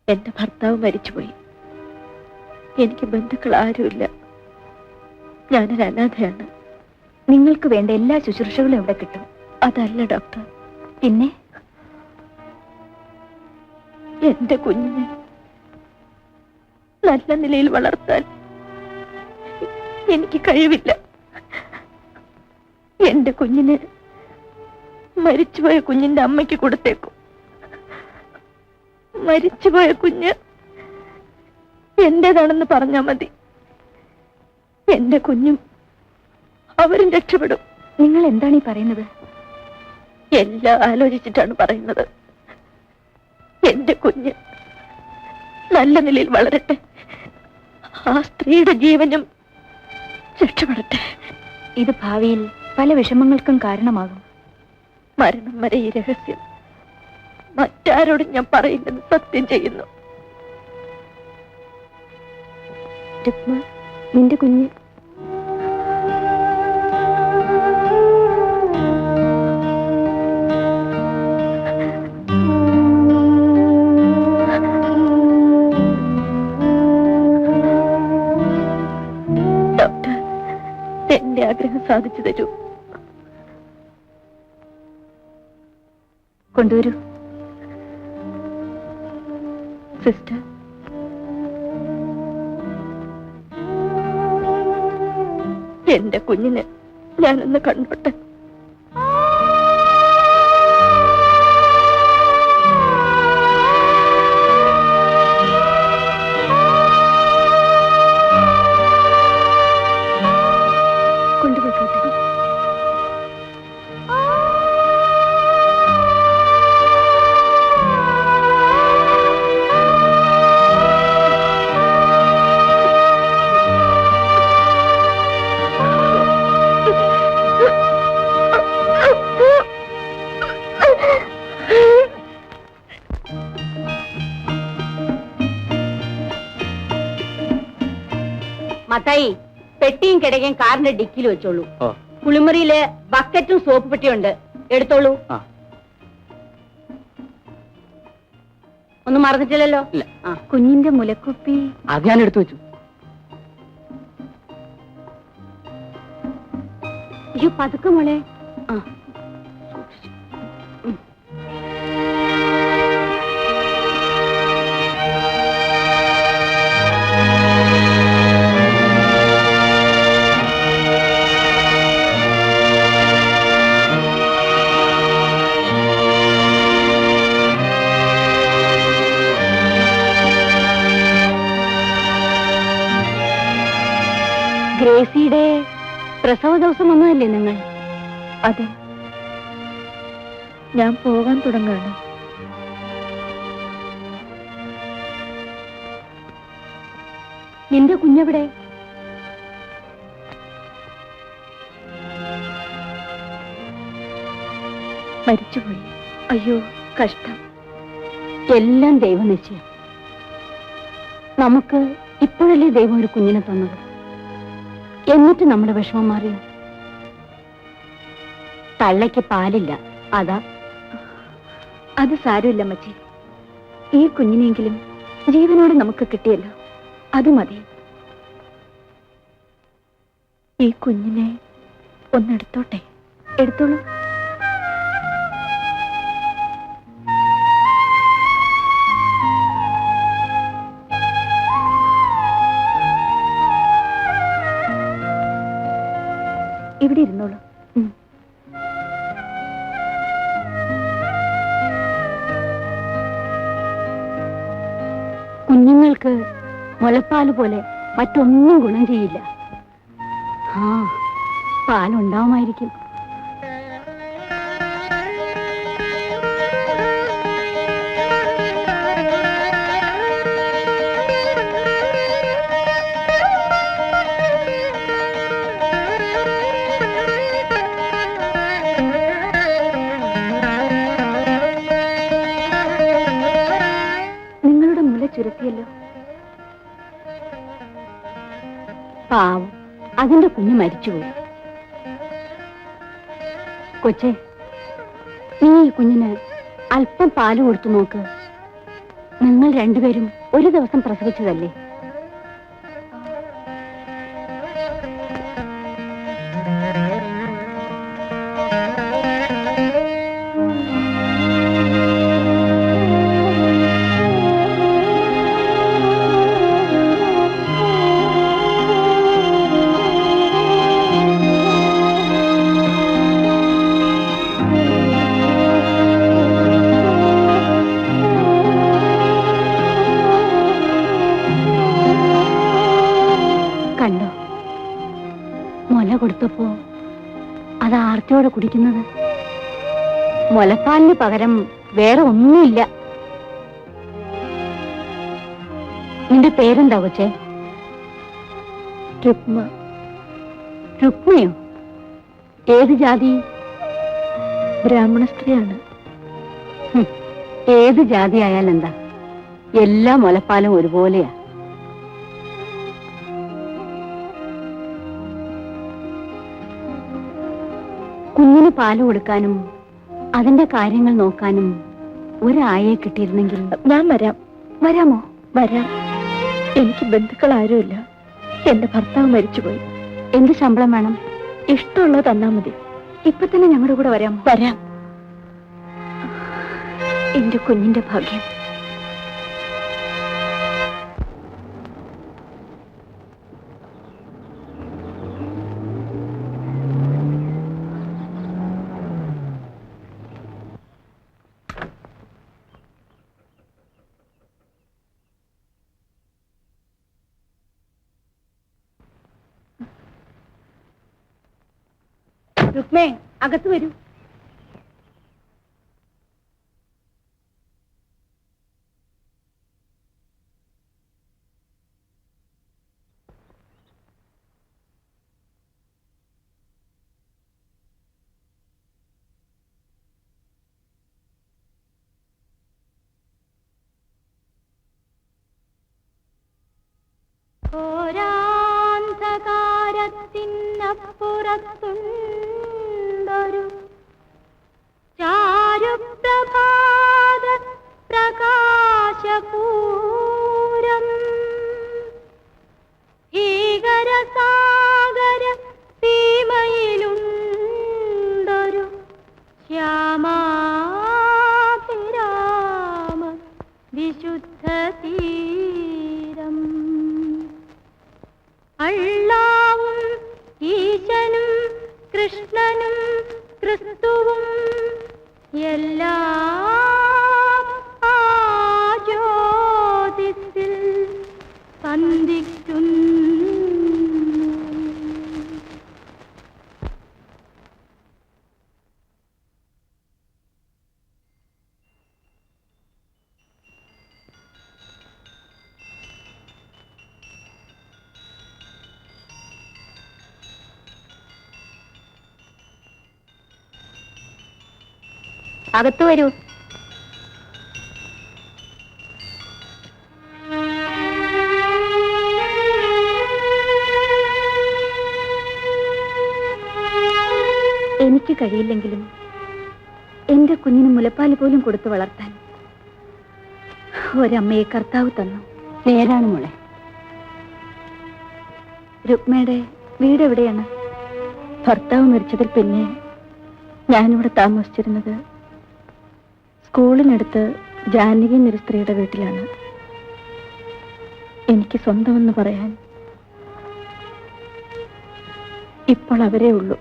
എന്റെ ഭർത്താവ് മരിച്ചുപോയി. എനിക്ക് ബന്ധുക്കൾ ആരുമില്ല. ഞാനൊരു അനാഥയാണ്. നിങ്ങൾക്ക് വേണ്ട എല്ലാ ശുശ്രൂഷകളും ഇവിടെ കിട്ടും. അതല്ല ഡോക്ടർ, പിന്നെ എന്റെ കുഞ്ഞിനെ നല്ല നിലയിൽ വളർത്താൻ എനിക്ക് കഴിവില്ല. എന്റെ കുഞ്ഞിന് മരിച്ചുപോയ കുഞ്ഞിന്റെ അമ്മയ്ക്ക് കൊടുത്തേക്കും. മരിച്ചുപോയ കുഞ്ഞ് എന്റേതാണെന്ന് പറഞ്ഞാ മതി. എന്റെ കുഞ്ഞും അവരും രക്ഷപ്പെടും. നിങ്ങൾ എന്താണ് ഈ പറയുന്നത്? എല്ലാം ആലോചിച്ചിട്ടാണ് പറയുന്നത്. എന്റെ കുഞ്ഞ് നല്ല നിലയിൽ വളരട്ടെ. ആ സ്ത്രീയുടെ ജീവനും രക്ഷപ്പെടട്ടെ. ഇത് ഭാവിയിൽ പല വിഷമങ്ങൾക്കും കാരണമാകും. മരണം വരെ ഈ രഹസ്യം മറ്റാരോടും ഞാൻ പറയില്ലെന്ന് സത്യം ചെയ്യുന്നു. രുക്മ, നിന്റെ കുഞ്ഞ് ഡോക്ടർ, എന്റെ ആഗ്രഹം സാധിച്ചു തരൂ. കൊണ്ടുവരൂ. സിസ്റ്റർ, എന്റെ കുഞ്ഞിനെ ഞാനൊന്ന് കണ്ടോട്ടെ. കൊണ്ടുപോയിക്കോട്ടെ. മത്തായി, പെട്ടിയും കിടക്കയും കാറിന്റെ ഡിക്കിയിൽ വെച്ചോളൂ. കുളിമുറിയില് ബക്കറ്റും സോപ്പ് പെട്ടിയുണ്ട്, എടുത്തോളൂ. ഒന്നും മറന്നിട്ടില്ലല്ലോ? കുഞ്ഞിന്റെ മുലക്കുപ്പി അത് ഞാൻ എടുത്തു വെച്ചു. അയ്യോ പതുക്കെ മോളെ. ആ ഗ്രേസിയുടെ പ്രസവ ദിവസം വന്നതല്ലേ നിങ്ങൾ? അതെ, ഞാൻ പോകാൻ തുടങ്ങാണ്. നിന്റെ കുഞ്ഞെവിടെ? മരിച്ചുപോയി. അയ്യോ, കഷ്ടം. എല്ലാം ദൈവനിശ്ചയം. നമുക്ക് ഇപ്പോഴല്ലേ ദൈവം ഒരു കുഞ്ഞിനെ തന്നത്. എന്നിട്ട് നമ്മുടെ വിഷമം മാറിയോ? തള്ളയ്ക്ക് പാലില്ല, അതാ. അത് സാരമില്ല അമ്മച്ചി. ഈ കുഞ്ഞിനെങ്കിലും ജീവനോടെ നമുക്ക് കിട്ടിയല്ലോ, അത് മതി. ഈ കുഞ്ഞിനെ ഒന്നെടുത്തോട്ടെ? എടുത്തോളൂ. ഇവിടെ ഇരുന്നോളൂ. കുഞ്ഞുങ്ങൾക്ക് മുലപ്പാല് പോലെ മറ്റൊന്നും ഗുണം ചെയ്യില്ല. ആ പാലുണ്ടാവുമായിരിക്കും. നിങ്ങളുടെ മുല ചുരത്തിയല്ലോ. പാവം, അതിന്റെ കുഞ്ഞ് മരിച്ചുപോയി. കൊച്ചേ, നീ ഈ കുഞ്ഞിന് അല്പം പാല് കൊടുത്തു നോക്ക്. നിങ്ങൾ രണ്ടുപേരും ഒരു ദിവസം പ്രസവിച്ചതല്ലേ? കണ്ടോ, മുല കൊടുത്തപ്പോ അത് ആർത്തിയോടെ കുടിക്കുന്നത്. മുലപ്പാലിന് പകരം വേറെ ഒന്നുമില്ല. നിന്റെ പേരെന്താ കൊച്ചേ? രുക്മ. രുക്മയോ? ഏത് ജാതി? ബ്രാഹ്മണ സ്ത്രീയാണ്. ഏത് ജാതി ആയാലെന്താ, എല്ലാ മുലപ്പാലും ഒരുപോലെയാ. കുഞ്ഞിന് പാല് കൊടുക്കാനും അതിന്റെ കാര്യങ്ങൾ നോക്കാനും ഒരായെ കിട്ടിയിരുന്നെങ്കിൽ. ഞാൻ വരാം. വരാമോ? വരാം. എനിക്ക് ബന്ധുക്കൾ ആരുമില്ല. എന്റെ ഭർത്താവ് മരിച്ചുപോയി. എന്ത് ശമ്പളം വേണം? ഇഷ്ടമുള്ളത് തന്നാ മതി. ഇപ്പൊ തന്നെ ഞങ്ങളുടെ കൂടെ വരാമോ? വരാം. എന്റെ കുഞ്ഞിന്റെ ഭാഗ്യം. രുക്മേ, അകത്ത് വരൂ. ൊരു ചാരുപ്രഭാത പ്രകാശപൂരം ഭീകരസാഗര സീമയിലുണ്ട് അകത്ത് വരൂ. എനിക്ക് കഴിയില്ലെങ്കിലും എന്റെ കുഞ്ഞിന് മുലപ്പാൽ പോലും കൊടുത്തു വളർത്താൻ ഒരമ്മയെ കർത്താവ് തന്നു. നേരാണ് മോളെ. രുക്മയുടെ വീട് എവിടെയാണ്? ഭർത്താവ് മരിച്ചതിൽ പിന്നെ ഞാനിവിടെ താമസിച്ചിരുന്നത് സ്കൂളിനടുത്ത് ജാനകി എന്നൊരു സ്ത്രീയുടെ വീട്ടിലാണ്. എനിക്ക് സ്വന്തമെന്ന് പറയാൻ ഇപ്പോൾ അവരേ ഉള്ളൂ.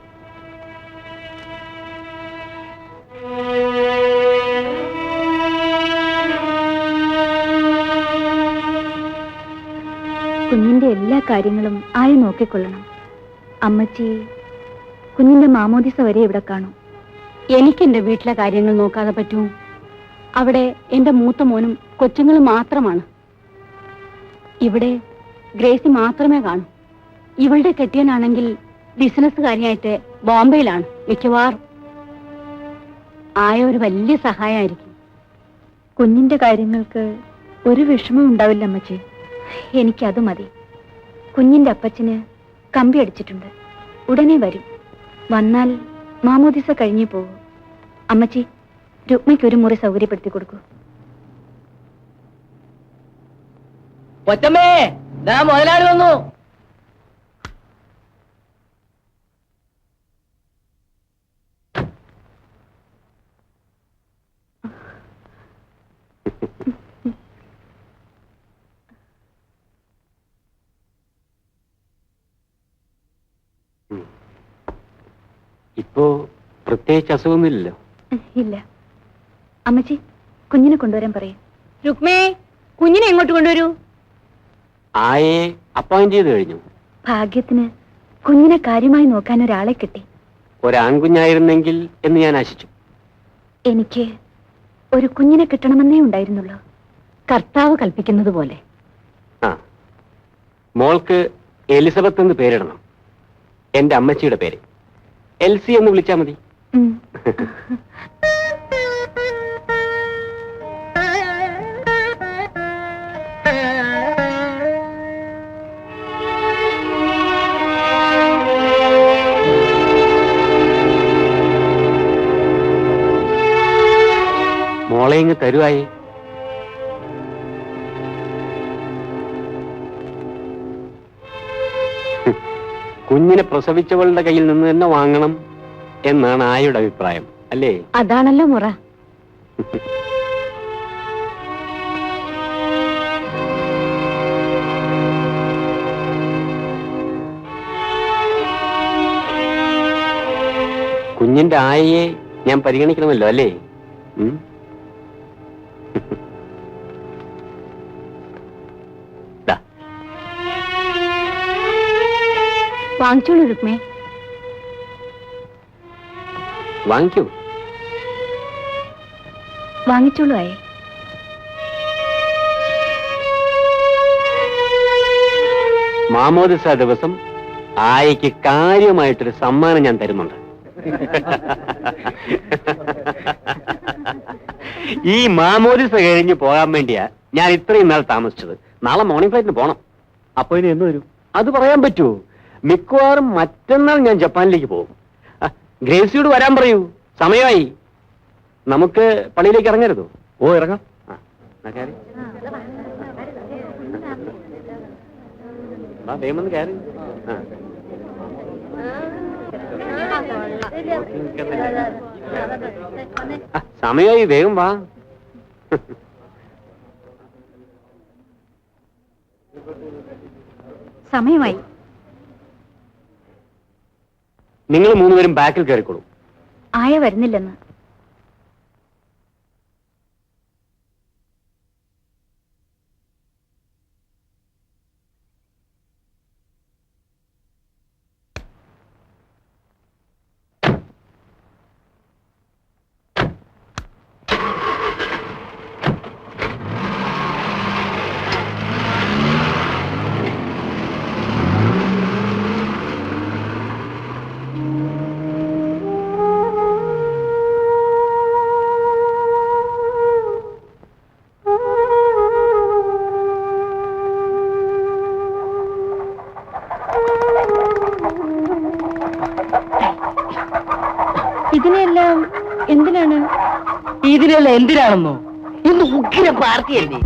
കുഞ്ഞിന്റെ എല്ലാ കാര്യങ്ങളും ആയി നോക്കിക്കൊള്ളണം. അമ്മച്ചി കുഞ്ഞിന്റെ മാമോദിസ വരെ ഇവിടെ കാണും. എനിക്ക് എന്റെ വീട്ടിലെ കാര്യങ്ങൾ നോക്കാതെ പറ്റൂ? അവിടെ എന്റെ മൂത്ത മോനും കൊച്ചുങ്ങളും മാത്രമാണ്. ഇവിടെ ഗ്രേസി മാത്രമേ കാണൂ. ഇവളുടെ കെട്ടിയനാണെങ്കിൽ ബിസിനസ്സുകാരിയായിട്ട് ബോംബെയിലാണ് മിക്കവാറും. ആയ ഒരു വലിയ സഹായമായിരിക്കും. കുഞ്ഞിന്റെ കാര്യങ്ങൾക്ക് ഒരു വിഷമം ഉണ്ടാവില്ല അമ്മച്ചി. എനിക്കത് മതി. കുഞ്ഞിന്റെ അപ്പച്ചന് കമ്പി അടിച്ചിട്ടുണ്ട്. ഉടനെ വരും. വന്നാൽ മാമോദിസ കഴിഞ്ഞേ പോകൂ. അമ്മച്ചി, രുക്മയ്ക്ക് ഒരു മുറി സൗകര്യപ്പെടുത്തി കൊടുക്കൂ. കൊച്ചമ്മേ, മുതലാളി വന്നു. ഇപ്പോ പ്രത്യേകിച്ച് അസുഖമൊന്നുമില്ലല്ലോ? ഇല്ല. അമ്മച്ചി, കുഞ്ഞിനെ കൊണ്ടുവരാൻ പറയും. രുക്മേ, കുഞ്ഞിനെ എങ്ങോട്ട് കൊണ്ടുവരൂ? ആയെ അപ്പോയിന്റ് ചെയ്ത് കഴിഞ്ഞു. ഭാഗ്യത്തിന് കുഞ്ഞിനെ കാര്യമായി നോക്കാൻ ഒരാളെ കിട്ടി. ഒരാൺകുഞ്ഞായിരുന്നെങ്കിൽ എന്ന് ഞാൻ ആശിച്ചു. എനിക്ക് ഒരു കുഞ്ഞിനെ കിട്ടണമെന്നേ ഉണ്ടായിരുന്നുള്ളൂ. കർത്താവ് കൽപ്പിക്കുന്നത് പോലെ. ആ, മോൾക്ക് എലിസബത്ത് എന്ന് പേരിടണം. എന്റെ അമ്മച്ചിയുടെ പേര്. എൽസി എന്ന് വിളിച്ചാ മതി. മോളെ ഇങ്ങ് തരുവായി. കുഞ്ഞിനെ പ്രസവിച്ചവളുടെ കയ്യിൽ നിന്ന് തന്നെ വാങ്ങണം എന്നാണ് ആയുടെ അഭിപ്രായം, അല്ലേ? അതാണല്ലോ മുറ. കുഞ്ഞിന്റെ ആയയെ ഞാൻ പരിഗണിക്കണമല്ലോ, അല്ലേ? വാങ്ങിച്ചോളൂ രുക്മേ. വാങ്ങിക്കൂ. വാങ്ങിച്ചോളൂ ആയേ. മാമോദിസ ദിവസം ആയയ്ക്ക് കാര്യമായിട്ടൊരു സമ്മാനം ഞാൻ തരുന്നുണ്ട്. ഈ മാമോദിസ കഴിഞ്ഞ് പോകാൻ വേണ്ടിയാ ഞാൻ ഇത്രയും നാൾ താമസിച്ചത്. നാളെ മോർണിംഗ് ഫ്ലൈറ്റിന് പോണം. അപ്പൊ ഇനി എന്ന് വരും? അത് പറയാൻ പറ്റുമോ? മിക്കവാറും മറ്റന്നാൾ ഞാൻ ജപ്പാനിലേക്ക് പോകും. ഗ്രേസിയോട് വരാൻ പറയൂ, സമയമായി. നമുക്ക് പള്ളിയിലേക്ക് ഇറങ്ങരുതോ? ഓ, ഇറങ്ങാം. വേഗം കയറി. സമയമായി, വേഗം വാ. സമയമായി. നിങ്ങൾ മൂന്നുപേരും ബാക്കിൽ കയറിക്കോളൂ. ആയ വരുന്നില്ലെന്ന്. ഇതിനെല്ലാം എന്തിനാണ്? ഇതിനെല്ലാം എന്തിനാണെന്നോ? ഇന്ന് ഉഗ്ര പാർട്ടിയല്ലേ?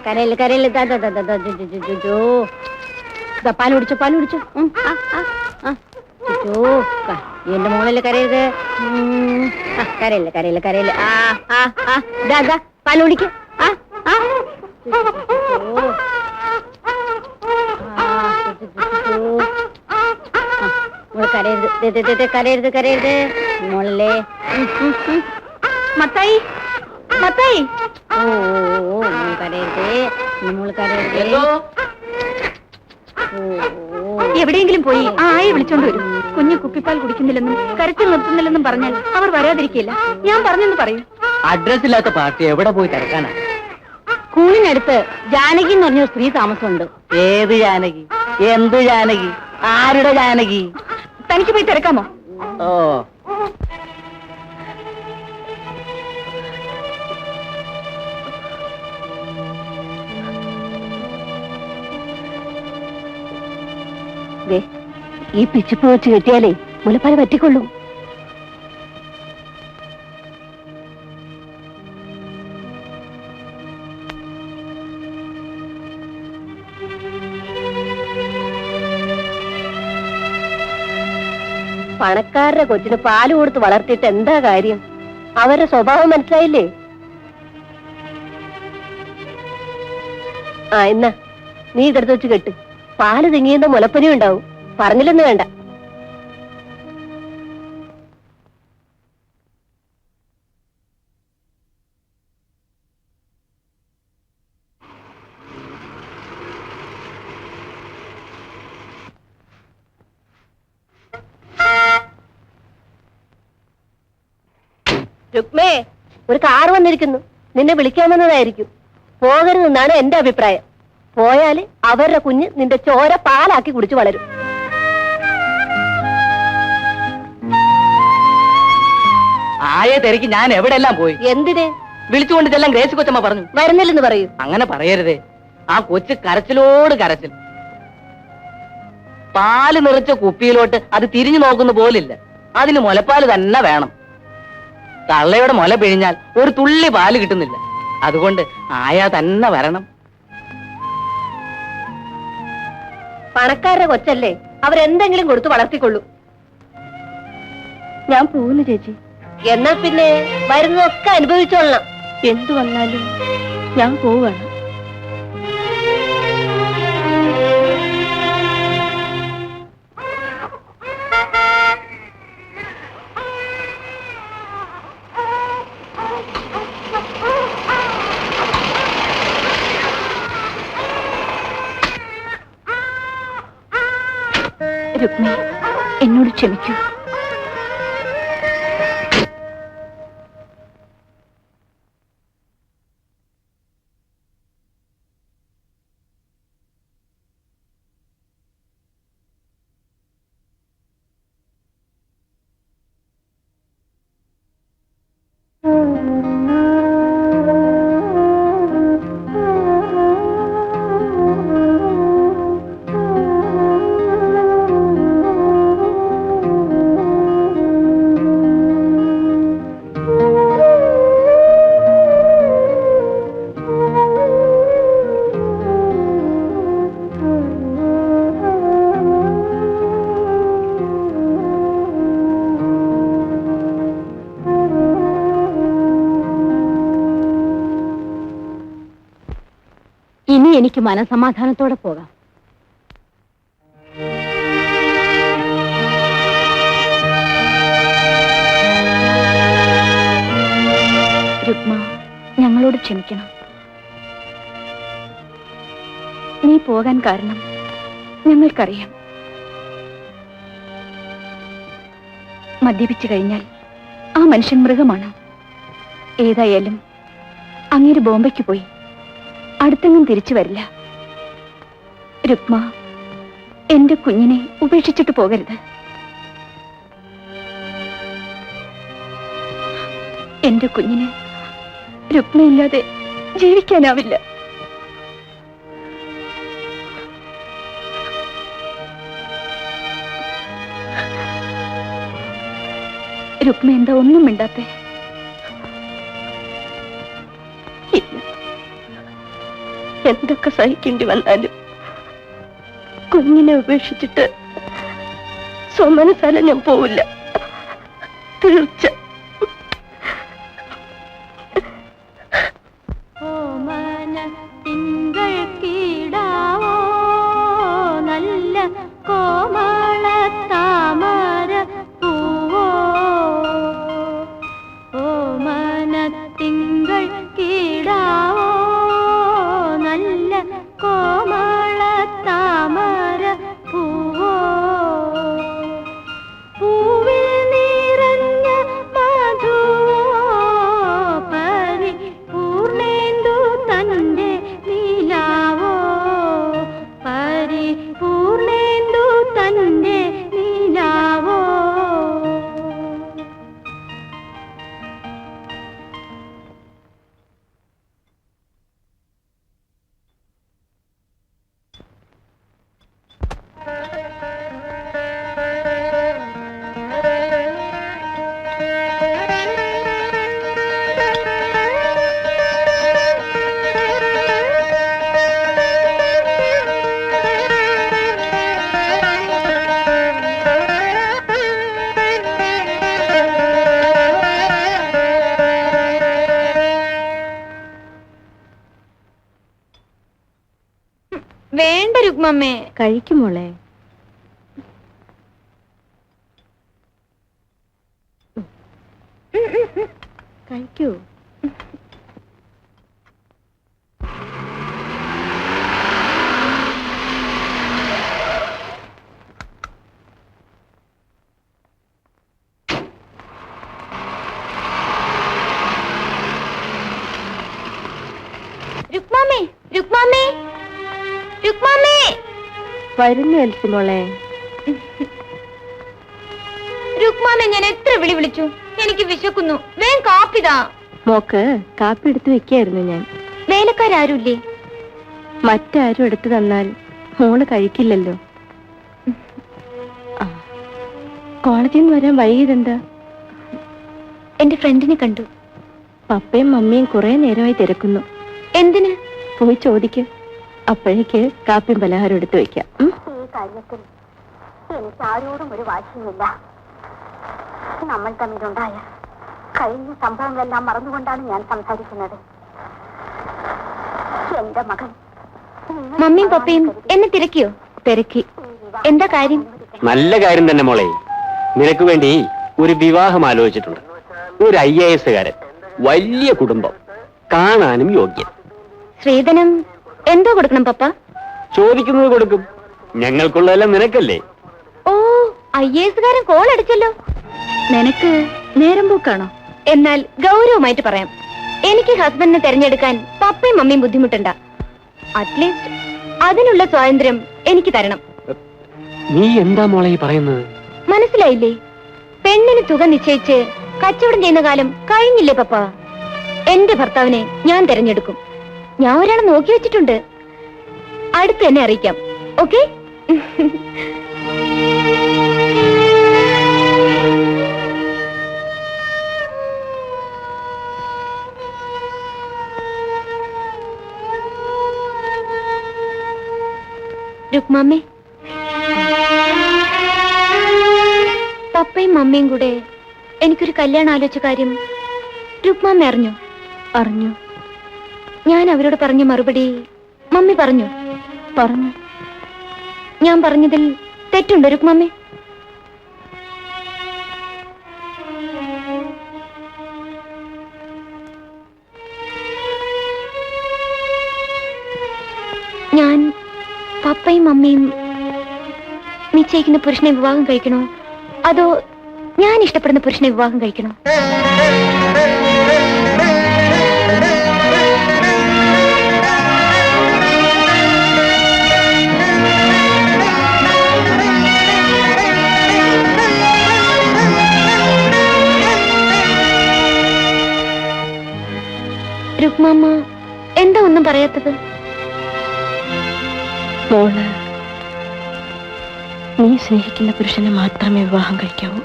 കരയില് കരയില് പാല് കുടിച്ചു പാല് കുടിച്ചു. എന്റെ മോളില് കരയരുത്. കരയില്ല കരയില്ല കരയില്ല. പാല് കുടിക്ക. കരയരുത് കരയരുത് കരയരുത് മോളല്ലേ. മത്തായി മത്തായി, ഓ കരയരുത് മോള് കരയരുത്. എവിടെയെങ്കിലും പോയി ആ ആയി വിളിച്ചോണ്ട് വരും. കുഞ്ഞു കുപ്പിപ്പാൽ കുടിക്കുന്നില്ലെന്നും കരച്ചിൽ നിർത്തുന്നില്ലെന്നും പറഞ്ഞാൽ അവർ വരാതിരിക്കില്ല. ഞാൻ പറഞ്ഞെന്ന് പറയൂ. അഡ്രസ് ഇല്ലാത്ത പാർട്ടി എവിടെ പോയി തിരക്കാനാ? സ്കൂളിനടുത്ത് ജാനകി എന്ന് പറഞ്ഞ സ്ത്രീ താമസമുണ്ട്. ഏത് ജാനകി? എന്ത് ജാനകി? ആരുടെ ജാനകി? തനിക്ക് പോയി തിരക്കാമോ? ഓ, ഈ പിച്ചിപ്പ് വെച്ച് കെട്ടിയാലേ മുലപ്പാല് പറ്റിക്കൊള്ളും. പണക്കാരുടെ കൊച്ചിന് പാല് കൊടുത്ത് വളർത്തിയിട്ട് എന്താ കാര്യം? അവരുടെ സ്വഭാവം മനസ്സിലായില്ലേ? എന്നാ നീ ഇതെടുത്ത് വെച്ച് കെട്ട്. പാല് തിങ്ങിയുന്ന മുലപ്പനി ഉണ്ടാവും. പറഞ്ഞില്ലെന്ന് വേണ്ട. രുക്മേ, ഒരു കാർ വന്നിരിക്കുന്നു. നിന്നെ വിളിക്കാമെന്നതായിരിക്കും. പോകരുതെന്നാണ് എന്റെ അഭിപ്രായം. പോയാല് അവരുടെ കുഞ്ഞ് നിന്റെ ചോര പാലാക്കി കുടിച്ചു വളരും. ആയെ തിരക്ക് ഞാൻ എവിടെല്ലാം പോയി. എന്തിന്? വിളിച്ചുകൊണ്ട് ചെല്ലാൻ ഗ്രേസ് കൊച്ചമ്മ പറഞ്ഞു. വരുന്നില്ലെന്ന് പറയൂ. അങ്ങനെ പറയരുതേ. ആ കൊച്ച് കരച്ചിലോട് കരച്ചിൽ. പാല് നിറച്ച കുപ്പിയിലോട്ട് അത് തിരിഞ്ഞു നോക്കുന്ന പോലില്ല. അതിന് മുലപ്പാല് തന്നെ വേണം. തള്ളയുടെ മുല പിഴിഞ്ഞാൽ ഒരു തുള്ളി പാല് കിട്ടുന്നില്ല. അതുകൊണ്ട് ആയാ തന്നെ വരണം. പണക്കാരുടെ കൊച്ചല്ലേ, അവരെന്തെങ്കിലും കൊടുത്ത് വളർത്തിക്കൊള്ളൂ. ഞാൻ പോകുന്നു ചേച്ചി. എന്നാ പിന്നെ വരുന്നതൊക്കെ അനുഭവിച്ചോളണം. എന്തു വന്നാലും ഞാൻ പോവാണ്. രുക്മി, എന്നോട് ക്ഷമിക്കൂ. ഇനി എനിക്ക് മനസമാധാനത്തോടെ പോകാം. രുക്മ, ഞങ്ങളോട് ക്ഷമിക്കണം. നീ പോകാൻ കാരണം ഞങ്ങൾക്കറിയാം. മദ്യപിച്ചു കഴിഞ്ഞാൽ ആ മനുഷ്യൻ മൃഗമാണ്. ഏതായാലും അങ്ങേര് ബോംബെക്ക് പോയി, അടുത്തെങ്ങും തിരിച്ചു വരില്ല. രുക്മ, എന്റെ കുഞ്ഞിനെ ഉപേക്ഷിച്ചിട്ട് പോകരുത്. എന്റെ കുഞ്ഞിന് രുക്മയില്ലാതെ ജീവിക്കാനാവില്ല. രുക്മ എന്താ ഒന്നും മിണ്ടാത്തെ? എന്തൊക്കെ സഹിക്കേണ്ടി വന്നാലും കുഞ്ഞിനെ ഉപേക്ഷിച്ചിട്ട് സോമനസാല ഞാൻ പോവില്ല, തീർച്ച. നല്ല കോമള താമര പൂവോ, ഓമന തിങ്കൾ കീടാവോ, നല്ല കോമള താമര പൂവോ, പൂവിൽ നിറഞ്ഞ മധുവോ, പരിപൂർണേന്ദു തന്റെ നീലാവോ, പരിപൂർണേന്ദു തന്റെ നീലാവോ. വേണ്ട രുക്മമ്മേ. കഴിക്കുമോളെ. കഴിക്കൂ. രുക്മമ്മേ, രുക്മമ്മേ, രുക്മമ്മേ. വരുന്നു എൽസിമോളെ. രുക്മാമെ, ഞാൻ എത്ര വിളിച്ചു? എനിക്ക് വിശക്കുന്നു. വേഗം കാപ്പിതാ. മോക്ക് കാപ്പി എടുത്തു വെക്കായിരുന്നു ഞാൻ. വേലക്കാരുമില്ലേ? മറ്റാരും എടുത്തു തന്നാൽ മോള് കഴിക്കില്ലല്ലോ. കോളേജിൽ നിന്ന് വരാൻ വൈകിയതെന്താ? എന്റെ ഫ്രണ്ടിനെ കണ്ടു. പപ്പയും മമ്മിയും കുറെ നേരമായി തിരക്കുന്നു. എന്തിന്? പോയി ചോദിക്ക്. അപ്പോഴേക്ക് കാപ്പിയും പലഹാരം എടുത്തു വെക്കാം. ഈ കാര്യത്തിൽ എനിക്ക് ആരോടും ഒരു വാശിയുമില്ല. നമ്മൾ തമ്മിലുണ്ടായ കഴിഞ്ഞ സംഭവങ്ങളെല്ലാം മറന്നുകൊണ്ടാണ് ഞാൻ സംസാരിക്കുന്നത്. എന്റെ മകൻ. മമ്മിയും പപ്പയും എന്നെ തിരക്കിയോ? തിരക്കി. എന്താ കാര്യം? നല്ല കാര്യം തന്നെ മോളെ. നിനക്ക് വേണ്ടി ഒരു വിവാഹം ആലോചിച്ചിട്ടുണ്ട്. ഒരു IAS കാരൻ, വലിയ കുടുംബം, കാണാനും യോഗ്യൻ. ശ്രീധനം എന്തോ കൊടുക്കണം പപ്പ? ചോദിക്കുന്നത് കൊടുക്കും. ഞങ്ങൾക്കുള്ളതെല്ലാം നിനക്കല്ലേ. ഓ, IAS-കാരൻ കോൾ അടിച്ചല്ലോ. നിനക്ക് നേരം പോക്കാണോ? എന്നാൽ ഗൗരവമായിട്ട് പറയാം, എനിക്ക് ഹസ്ബൻഡിനെ തെരഞ്ഞെടുക്കാൻ പപ്പയും മമ്മിയും ബുദ്ധിമുട്ടണ്ട. അറ്റ്ലീസ്റ്റ് അതിനുള്ള സ്വാതന്ത്ര്യം എനിക്ക് തരണം. നീ എന്താ മോളെ ഈ പറയുന്നത്? മനസ്സിലായില്ലേ? പെണ്ണിന് തുക നിശ്ചയിച്ച് കച്ചവടം ചെയ്യുന്ന കാലം കഴിഞ്ഞില്ലേ പപ്പ? എന്റെ ഭർത്താവിനെ ഞാൻ തെരഞ്ഞെടുക്കും. ഞാൻ ഒരാളെ നോക്കി വെച്ചിട്ടുണ്ട്. അടുത്ത് തന്നെ അറിയിക്കാം. ഓക്കെ? രുക്മാമ്മേ, പപ്പയും മമ്മിയും കൂടെ എനിക്കൊരു കല്യാണം ആലോചിച്ച കാര്യം രുക്മാമ്മ അറിഞ്ഞോ? അറിഞ്ഞു. ഞാൻ അവരോട് പറഞ്ഞ മറുപടി മമ്മി പറഞ്ഞു? പറഞ്ഞു. ഞാൻ പറഞ്ഞതിൽ തെറ്റുണ്ടോ രുക്മാമ്മേ? ഞാൻ പപ്പയും മമ്മിയും നിശ്ചയിക്കുന്ന പുരുഷനെ വിവാഹം കഴിക്കണോ, അതോ ഞാൻ ഇഷ്ടപ്പെടുന്ന പുരുഷനെ വിവാഹം കഴിക്കണോ? രുക്മാമ്മ എന്താ ഒന്നും പറയാത്തത്? മോള് നീ സ്നേഹിക്കുന്ന പുരുഷനെ മാത്രമേ വിവാഹം കഴിക്കാവൂ.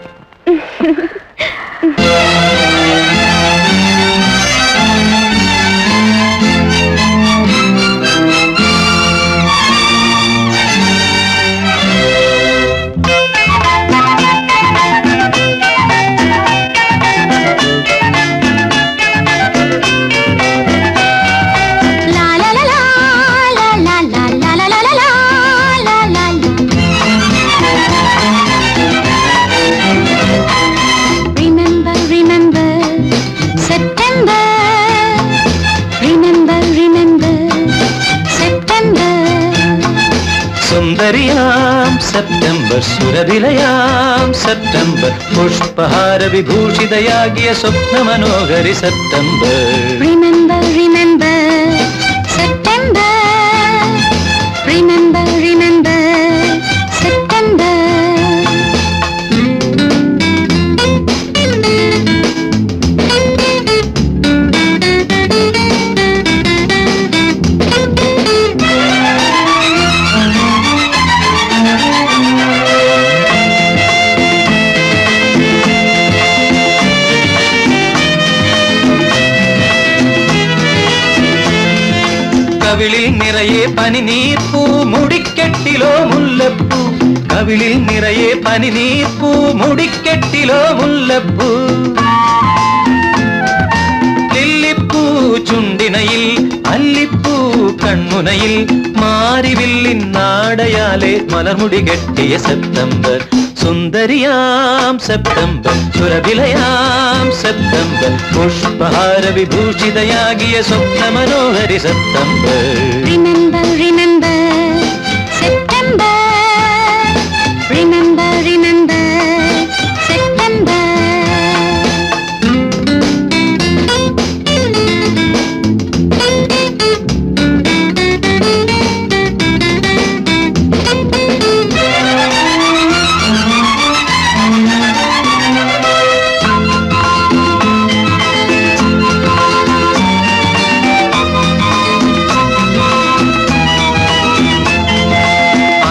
സുന്ദരിയാം സെപ്റ്റംബർ, സുരഭിലയാം സെപ്റ്റംബർ, പുഷ്പഹാര വിഭൂഷിതയാകിയ സ്വപ്ന മനോഹരി September. Remember, remember, September. Remember, remember, September. കവിളിൽ നിറയെ പനിനീർപ്പൂ, മുടിക്കെട്ടിലോ മുല്ലപ്പൂ. കവിളിൽ നിറയെ പനിനീർപ്പൂ, മുടിക്കെട്ടിലോ മുല്ലപ്പൂ. ലില്ലിപ്പൂ ചുണ്ടിനയിൽ, അല്ലിപ്പൂ കൺമുനയിൽ, മാരിവില്ലിൻ നാടയാലെ മലർമുടി കെട്ടിയ സെപ്റ്റംബർ. സുന്ദരിയാം സെപ്റ്റംബർ, സുരഭിലയാം സെപ്റ്റംബർ, പുഷ്പഹാര വിഭൂഷിതയാകിയ സ്വപ്ന മനോഹരി September. Remember, remember, September. Remember, remember, September.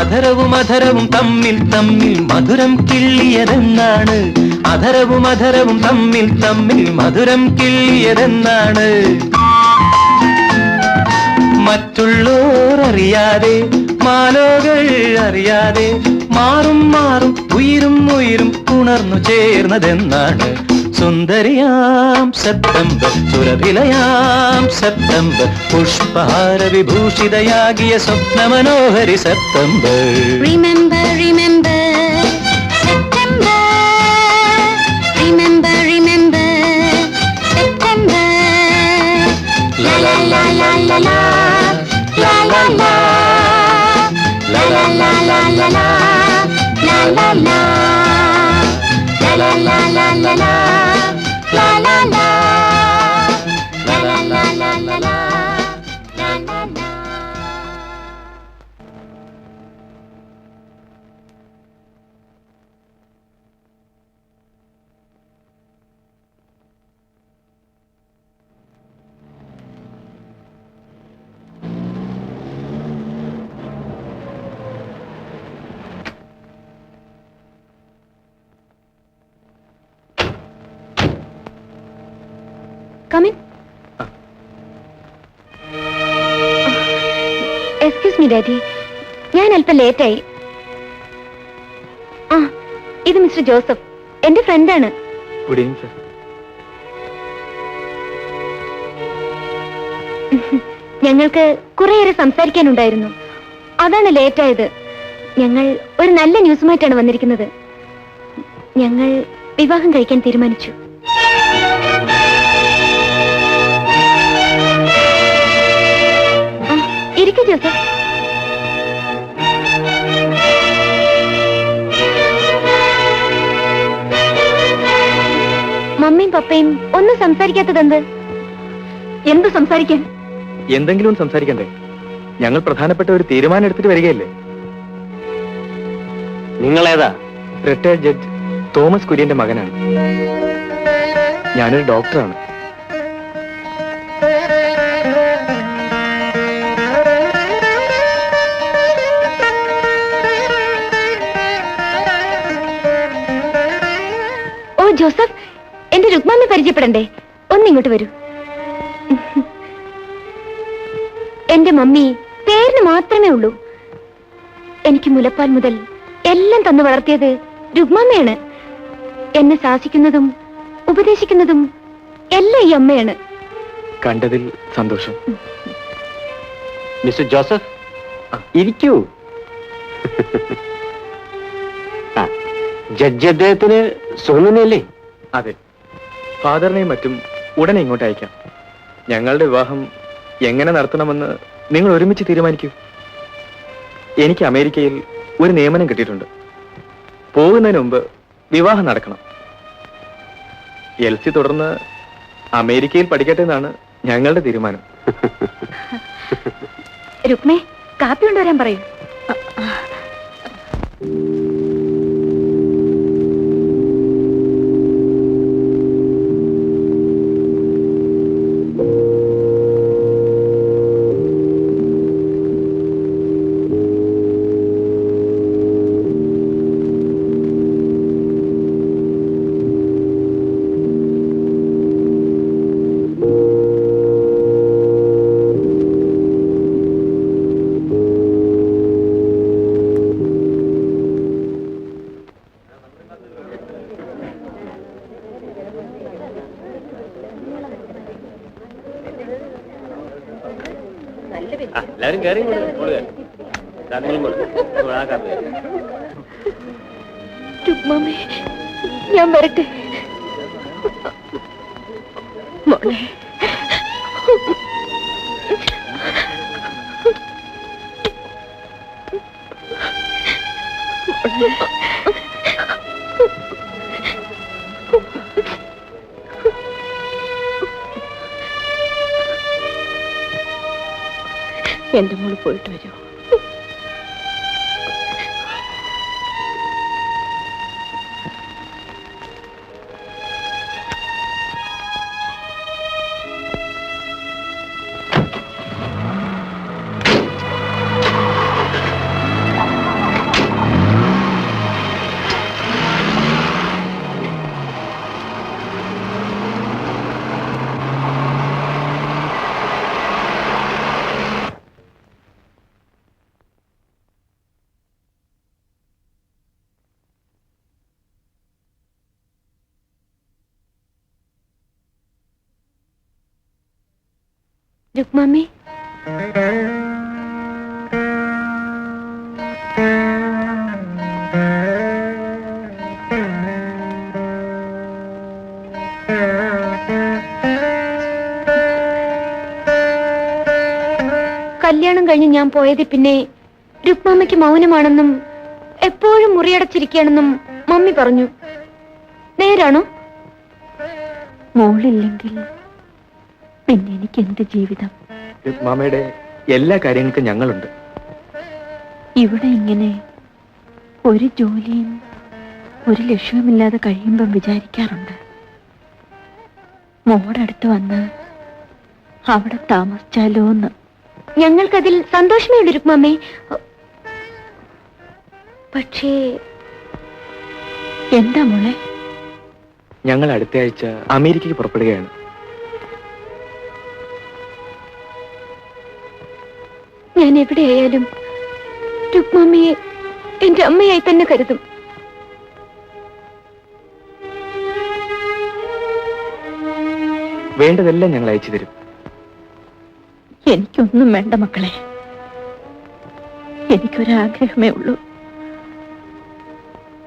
അധരവും അധരവും തമ്മിൽ തമ്മിൽ മധുരം കിള്ളിയതെന്നാണ്. അധരവും അധരവും തമ്മിൽ തമ്മിൽ മധുരം കിള്ളിയതെന്നാണ്. മറ്റുള്ളോർ അറിയാതെ, മാലോകൾ അറിയാതെ, മാറും മാറും ഉയിരും ഉയിരും ഉണർന്നു ചേർന്നതെന്നാണ്. സുന്ദരിയാം സെപ്റ്റംബർ, സുരഭിലയാം സെപ്റ്റംബർ, പുഷ്പഹാര വിഭൂഷിതയാകിയ സ്വപ്ന മനോഹരി September. Remember, remember, September. Remember, remember, September. La la la la la la, la la la, la la la la la la, la Come in. Excuse me, Daddy. ഞാൻ അല്പം ലേറ്റായി. ആ, ഇത് മിസ്റ്റർ ജോസഫ്, എന്റെ ഫ്രണ്ടാണ്. Good evening sir. ഞങ്ങൾക്ക് കുറേയേറെ സംസാരിക്കാനുണ്ടായിരുന്നു, അതാണ് ലേറ്റായത്. ഞങ്ങൾ ഒരു നല്ല ന്യൂസുമായിട്ടാണ് വന്നിരിക്കുന്നത്. ഞങ്ങൾ വിവാഹം കഴിക്കാൻ തീരുമാനിച്ചു. ഇരിക്കൂ ജോസഫ്. മമ്മിയും പപ്പയും ഒന്നും സംസാരിക്കാത്തതെന്ത്? എന്ത് സംസാരിക്കാൻ? എന്തെങ്കിലും സംസാരിക്കണ്ടേ? ഞങ്ങൾ പ്രധാനപ്പെട്ട ഒരു തീരുമാനം എടുത്തിട്ട് വരികയല്ലേ. നിങ്ങളേതാ? റിട്ടയർഡ് ജഡ്ജ് തോമസ് കുര്യന്റെ മകനാണ്. ഞാനൊരു ഡോക്ടറാണ്. ഓ ജോസഫ്, എന്റെ രുക്മാമ്മയെ പരിചയപ്പെടണ്ടേ? ഒന്നിങ്ങോട്ട് വരൂ. എന്റെ മമ്മി പേരിന് മാത്രമേ ഉള്ളൂ. എനിക്ക് മുലപ്പാൽ മുതൽ എല്ലാം തന്നു വളർത്തിയത് രുക്മാമ്മയാണ്. എന്നെ ശാസിക്കുന്നതും ഉപദേശിക്കുന്നതും എല്ലാം ഈ അമ്മയാണ്. കണ്ടതിൽ സന്തോഷം. മിസ്റ്റർ ജോസഫ്, ഇരിക്കൂ. ജഡ്ജി അദ്ദേഹത്തിന് സുഖമല്ലേ? അതെ, ഫാദറിനെയും മറ്റും ഉടനെ ഇങ്ങോട്ട് അയക്കാം. ഞങ്ങളുടെ വിവാഹം എങ്ങനെ നടത്തണമെന്ന് നിങ്ങൾ ഒരുമിച്ച് തീരുമാനിക്കൂ. എനിക്ക് അമേരിക്കയിൽ ഒരു നിയമനം കിട്ടിയിട്ടുണ്ട്. പോകുന്നതിന് മുമ്പ് വിവാഹം നടക്കണം. എൽസി തുടർന്ന് അമേരിക്കയിൽ പഠിക്കട്ടെ എന്നാണ് ഞങ്ങളുടെ തീരുമാനം. രുക്മേ, കാപ്പി കൊണ്ടുവരാൻ പറയൂ. എല്ലാവരും കയറി രുക്മാമേ, ഞാൻ വരട്ടെ. മോളെ, എന്റെ മോള് പോയിട്ട് വരൂ. രുക്മാമേ, കല്യാണം കഴിഞ്ഞ് ഞാൻ പോയത് പിന്നെ രുക്മാമയ്ക്ക് മൗനമാണെന്നും എപ്പോഴും മുറിയടച്ചിരിക്കുകയാണെന്നും മമ്മി പറഞ്ഞു. നേരാണോ? മോളില്ലെങ്കിൽ പിന്നെ എനിക്ക് എന്ത് ജീവിതം? മാമയുടെ എല്ലാ കാര്യങ്ങൾക്കും ഞങ്ങളുണ്ട്. ഇവിടെ ഇങ്ങനെ ഒരു ജോലിയും ഒരു ലക്ഷ്യവുമില്ലാതെ കഴിയുമ്പം വിചാരിക്കാറുണ്ട്, മോടടുത്ത് വന്ന് അവിടെ താമസിച്ചാലോ എന്ന്. ഞങ്ങൾക്കതിൽ സന്തോഷമേ ഉള്ളൂ രുക്മാമ്മേ. പക്ഷേ എന്താ മോളെ? ഞങ്ങൾ അടുത്ത ആഴ്ച അമേരിക്കയ്ക്ക് പുറപ്പെടുകയാണ്. ഞാൻ എവിടെയായാലും രുക്മാമ്മയെ എന്റെ അമ്മയായി തന്നെ കരുതും. വേണ്ടതെല്ലാം ഞങ്ങൾ അയച്ചു തരും. എനിക്കൊന്നും വേണ്ട മക്കളെ. എനിക്കൊരാഗ്രഹമേ ഉള്ളൂ,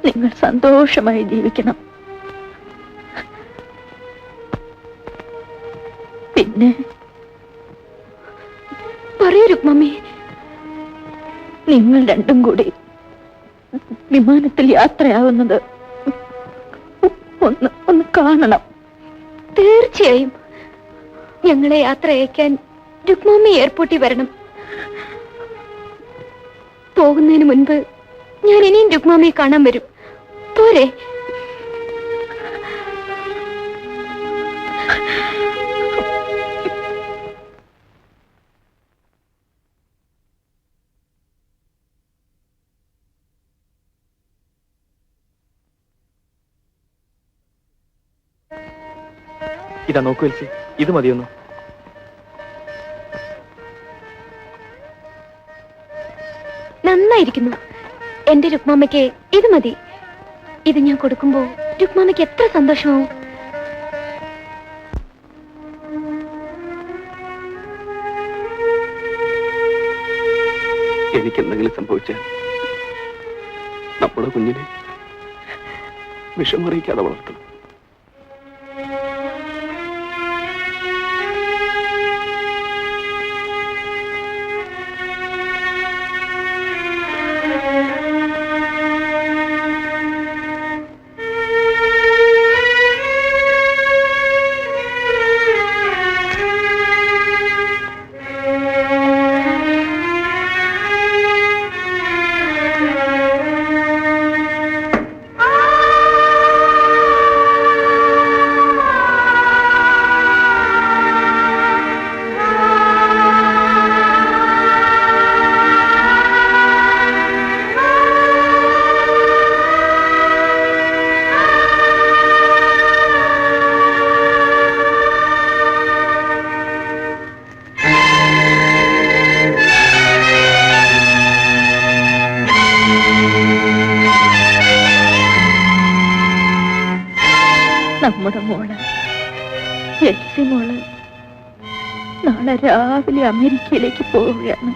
നിങ്ങൾ സന്തോഷമായി ജീവിക്കണം. പിന്നെ പറയൂ രുക്മമ്മേ, നിങ്ങൾ രണ്ടും കൂടി വിമാനത്തിൽ യാത്രയാവുന്നത് ഒന്ന് കാണണം. തീർച്ചയായും ഞങ്ങളെ യാത്ര അയക്കാൻ രുക്മാമ്മ എയർപോർട്ടിൽ വരണം. പോകുന്നതിന് മുൻപ് ഞാൻ ഇനിയും രുക്മാമ്മയെ കാണാൻ വരും. പോരെ? ഇതാ നോക്കൂ എൽസി, ഇത് മതിയൊന്നു. നന്നായിരിക്കുന്നു. എന്റെ രുക്മാമ്മയ്ക്ക് ഇത് മതി. ഇത് ഞാൻ കൊടുക്കുമ്പോ രുക്മാമ്മയ്ക്ക് എത്ര സന്തോഷമാവും. എനിക്കെന്തെങ്കിലും സംഭവിച്ചാൽ നമ്മുടെ കുഞ്ഞിനെ വിഷമറിയിക്കാതെ വളർത്തണം. നമ്മുടെ മോള് എൽസി മോള് നാളെ രാവിലെ അമേരിക്കയിലേക്ക് പോവുകയാണ്.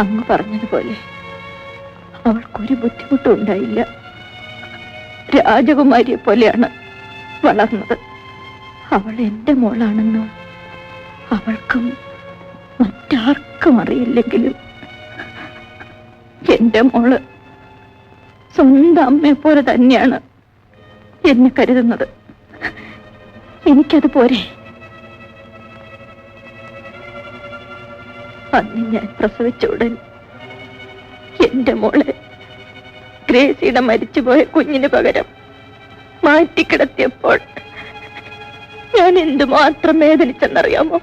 അങ്ങ് പറഞ്ഞതുപോലെ അവൾക്കൊരു ബുദ്ധിമുട്ടും ഉണ്ടായില്ല. രാജകുമാരിയെ പോലെയാണ് വളർന്നത്. അവൾ എന്റെ മോളാണെന്ന് അവൾക്കും മറ്റാർക്കും അറിയില്ലെങ്കിലും എന്റെ മോള് സ്വന്തം അമ്മയെ പോലെ തന്നെയാണ് എന്നെ കരുതുന്നത്. എനിക്കത് പോരെ. അന്ന് ഞാൻ പ്രസവിച്ച ഉടൻ എന്റെ മോളെ ഗ്രേസിയുടെ മരിച്ചുപോയ കുഞ്ഞിന് പകരം മാറ്റിക്കിടത്തിയപ്പോൾ ഞാൻ എന്തുമാത്രം വേദനിച്ചെന്നറിയാമോ?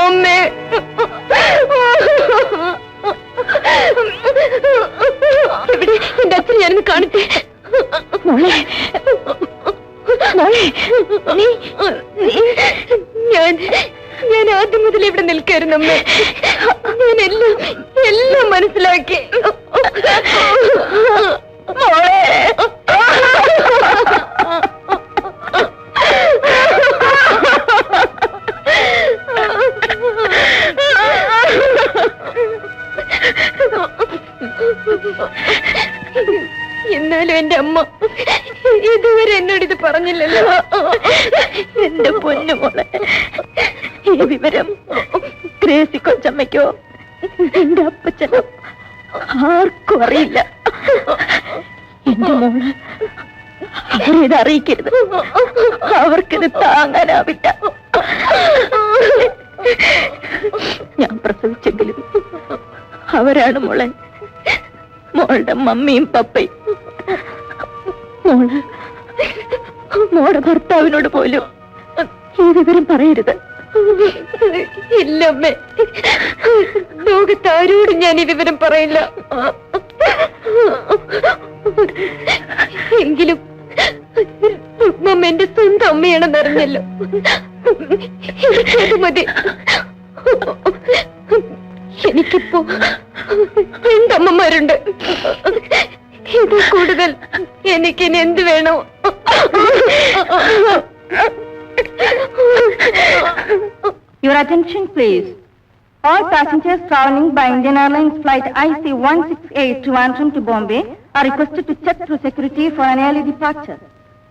അമ്മേ, എന്റെ അച്ഛൻ ഞാനൊന്ന് കാണട്ടെ. മോളെ, മോളെ, ഞാൻ ആദ്യം മുതൽ ഇവിടെ നിൽക്കായിരുന്നു അമ്മേ. ഞാൻ എല്ലാം മനസ്സിലാക്കി. മോളെ, എന്നാലും എന്റെ അമ്മ ഇതുവരെ എന്നോട് ഇത് പറഞ്ഞില്ലല്ലോ. എന്റെ പൊന്നു മോളെ, ഈ വിവരം ഗ്രേസി കൊച്ചമ്മയ്ക്കോ എന്റെ അപ്പച്ചനോ ആർക്കും അറിയില്ല. എന്റെ മോള് അവരിത് അറിയിക്കരുത്. അവർക്കിത് താങ്ങാനാവില്ല. ഞാൻ പ്രസവിച്ചെങ്കിലും അവരാണ് മോളെ, മോളുടെ മമ്മിയും പപ്പയും. മോളുടെ ഭർത്താവിനോട് പോലും ഈ വിവരം പറയരുത്. ഇല്ലമ്മേ, ലോകത്താരോടും ഞാൻ ഈ വിവരം പറയില്ല. എങ്കിലും രുക്മമ്മ എന്റെ സ്വന്തം അമ്മയാണെന്ന് അറിഞ്ഞല്ലോ. അത് മതി. എനിക്കിപ്പോ രണ്ടമ്മമാരുണ്ട്. ഇത് കൂടുതൽ എനിക്കിനി എന്ത് വേണോ? Your attention, please. All passengers traveling by Indian Airlines flight IC168 Trivandrum to Bombay are requested to check through security for an early departure.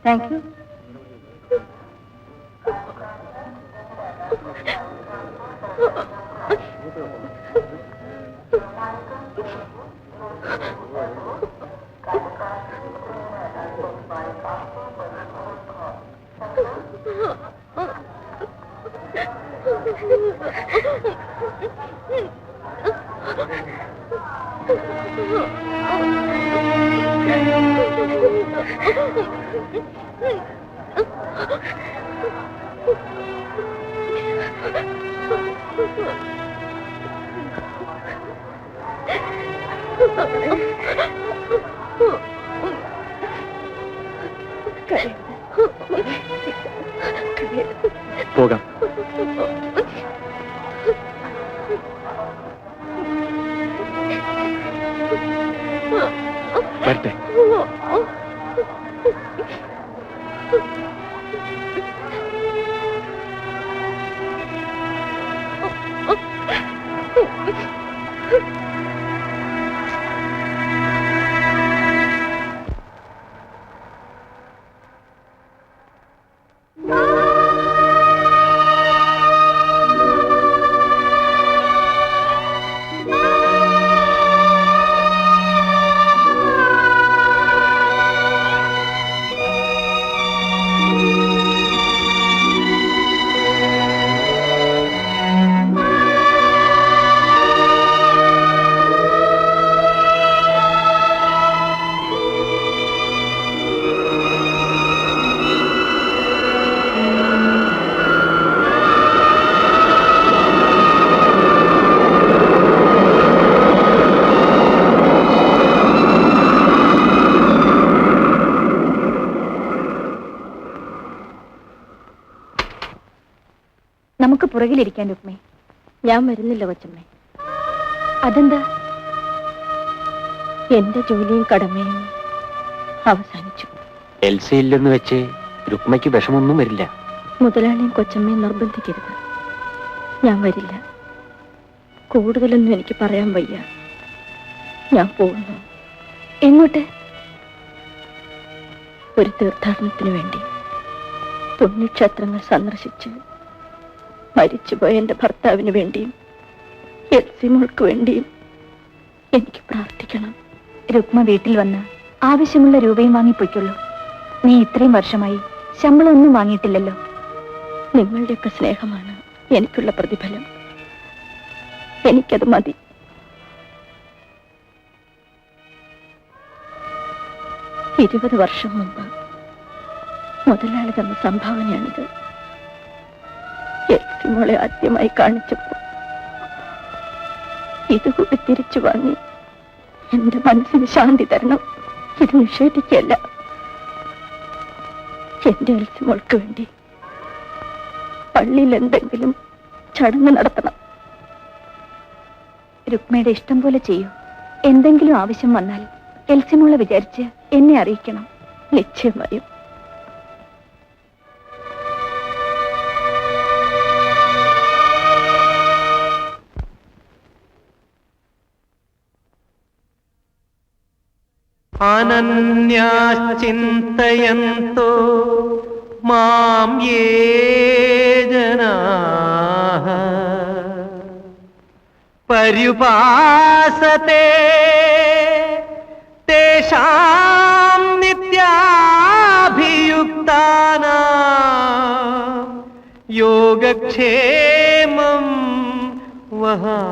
Thank you. പോകാം. വരട്ടെ. നമുക്ക് പുറകിലിരിക്കാൻ രുക്മേ. ഞാൻ വരുന്നില്ല കൊച്ചമ്മേ. അതെന്താ? എന്റെ ജോലിയും കടമയും അവസാനിച്ചു. എൽസി ഇല്ലെന്ന് വെച്ച് രുക്മയ്ക്ക് വിഷമൊന്നും വരില്ല. മുതലാളിയും കൊച്ചമ്മയും നിർബന്ധിക്കരുത്. ഞാൻ വരില്ല. കൂടുതലൊന്നും എനിക്ക് പറയാൻ വയ്യ. ഞാൻ പോകുന്നു. എങ്ങോട്ട്? ഒരു തീർത്ഥാടനത്തിന് വേണ്ടി. പുണ്യക്ഷേത്രങ്ങൾ സന്ദർശിച്ച് മരിച്ചുപോയ എന്റെ ഭർത്താവിന് വേണ്ടിയും എൽസി മോൾക്ക് വേണ്ടിയും എനിക്ക് പ്രാർത്ഥിക്കണം. രുക്മ വീട്ടിൽ വന്ന് ആവശ്യമുള്ള രൂപയും വാങ്ങിപ്പോയിക്കുള്ളൂ. നീ ഇത്രയും വർഷമായി ശമ്പളം ഒന്നും വാങ്ങിയിട്ടില്ലല്ലോ. നിങ്ങളുടെയൊക്കെ സ്നേഹമാണ് എനിക്കുള്ള പ്രതിഫലം. എനിക്കത് മതി. ഇരുപത് വർഷം മുമ്പ് മുതലാളി തന്ന സംഭാവനയാണിത്. എൽസി മോളെ ആദ്യമായി കാണിച്ചപ്പോ ഇതുകൂടി തിരിച്ചു വാങ്ങി എന്റെ മനസ്സിന് ശാന്തി തരണം. ഇത് നിഷേധിക്കല്ല. എന്റെ എൽസി മോൾക്ക് വേണ്ടി പള്ളിയിൽ എന്തെങ്കിലും ചടങ്ങ് നടത്തണം. രുക്മയുടെ ഇഷ്ടം പോലെ ചെയ്യൂ. എന്തെങ്കിലും ആവശ്യം വന്നാൽ എൽസിമോളെ വിചാരിച്ച് എന്നെ അറിയിക്കണം. നിശ്ചയമായും. അനന്യാശ്ചിന്തയന്തോ മാം യേ ജനാഃ പര്യുപാസത്തെ തേഷാം നിത്യാഭിയുക്താനാം യോഗക്ഷേമം വഹാമ്യഹം.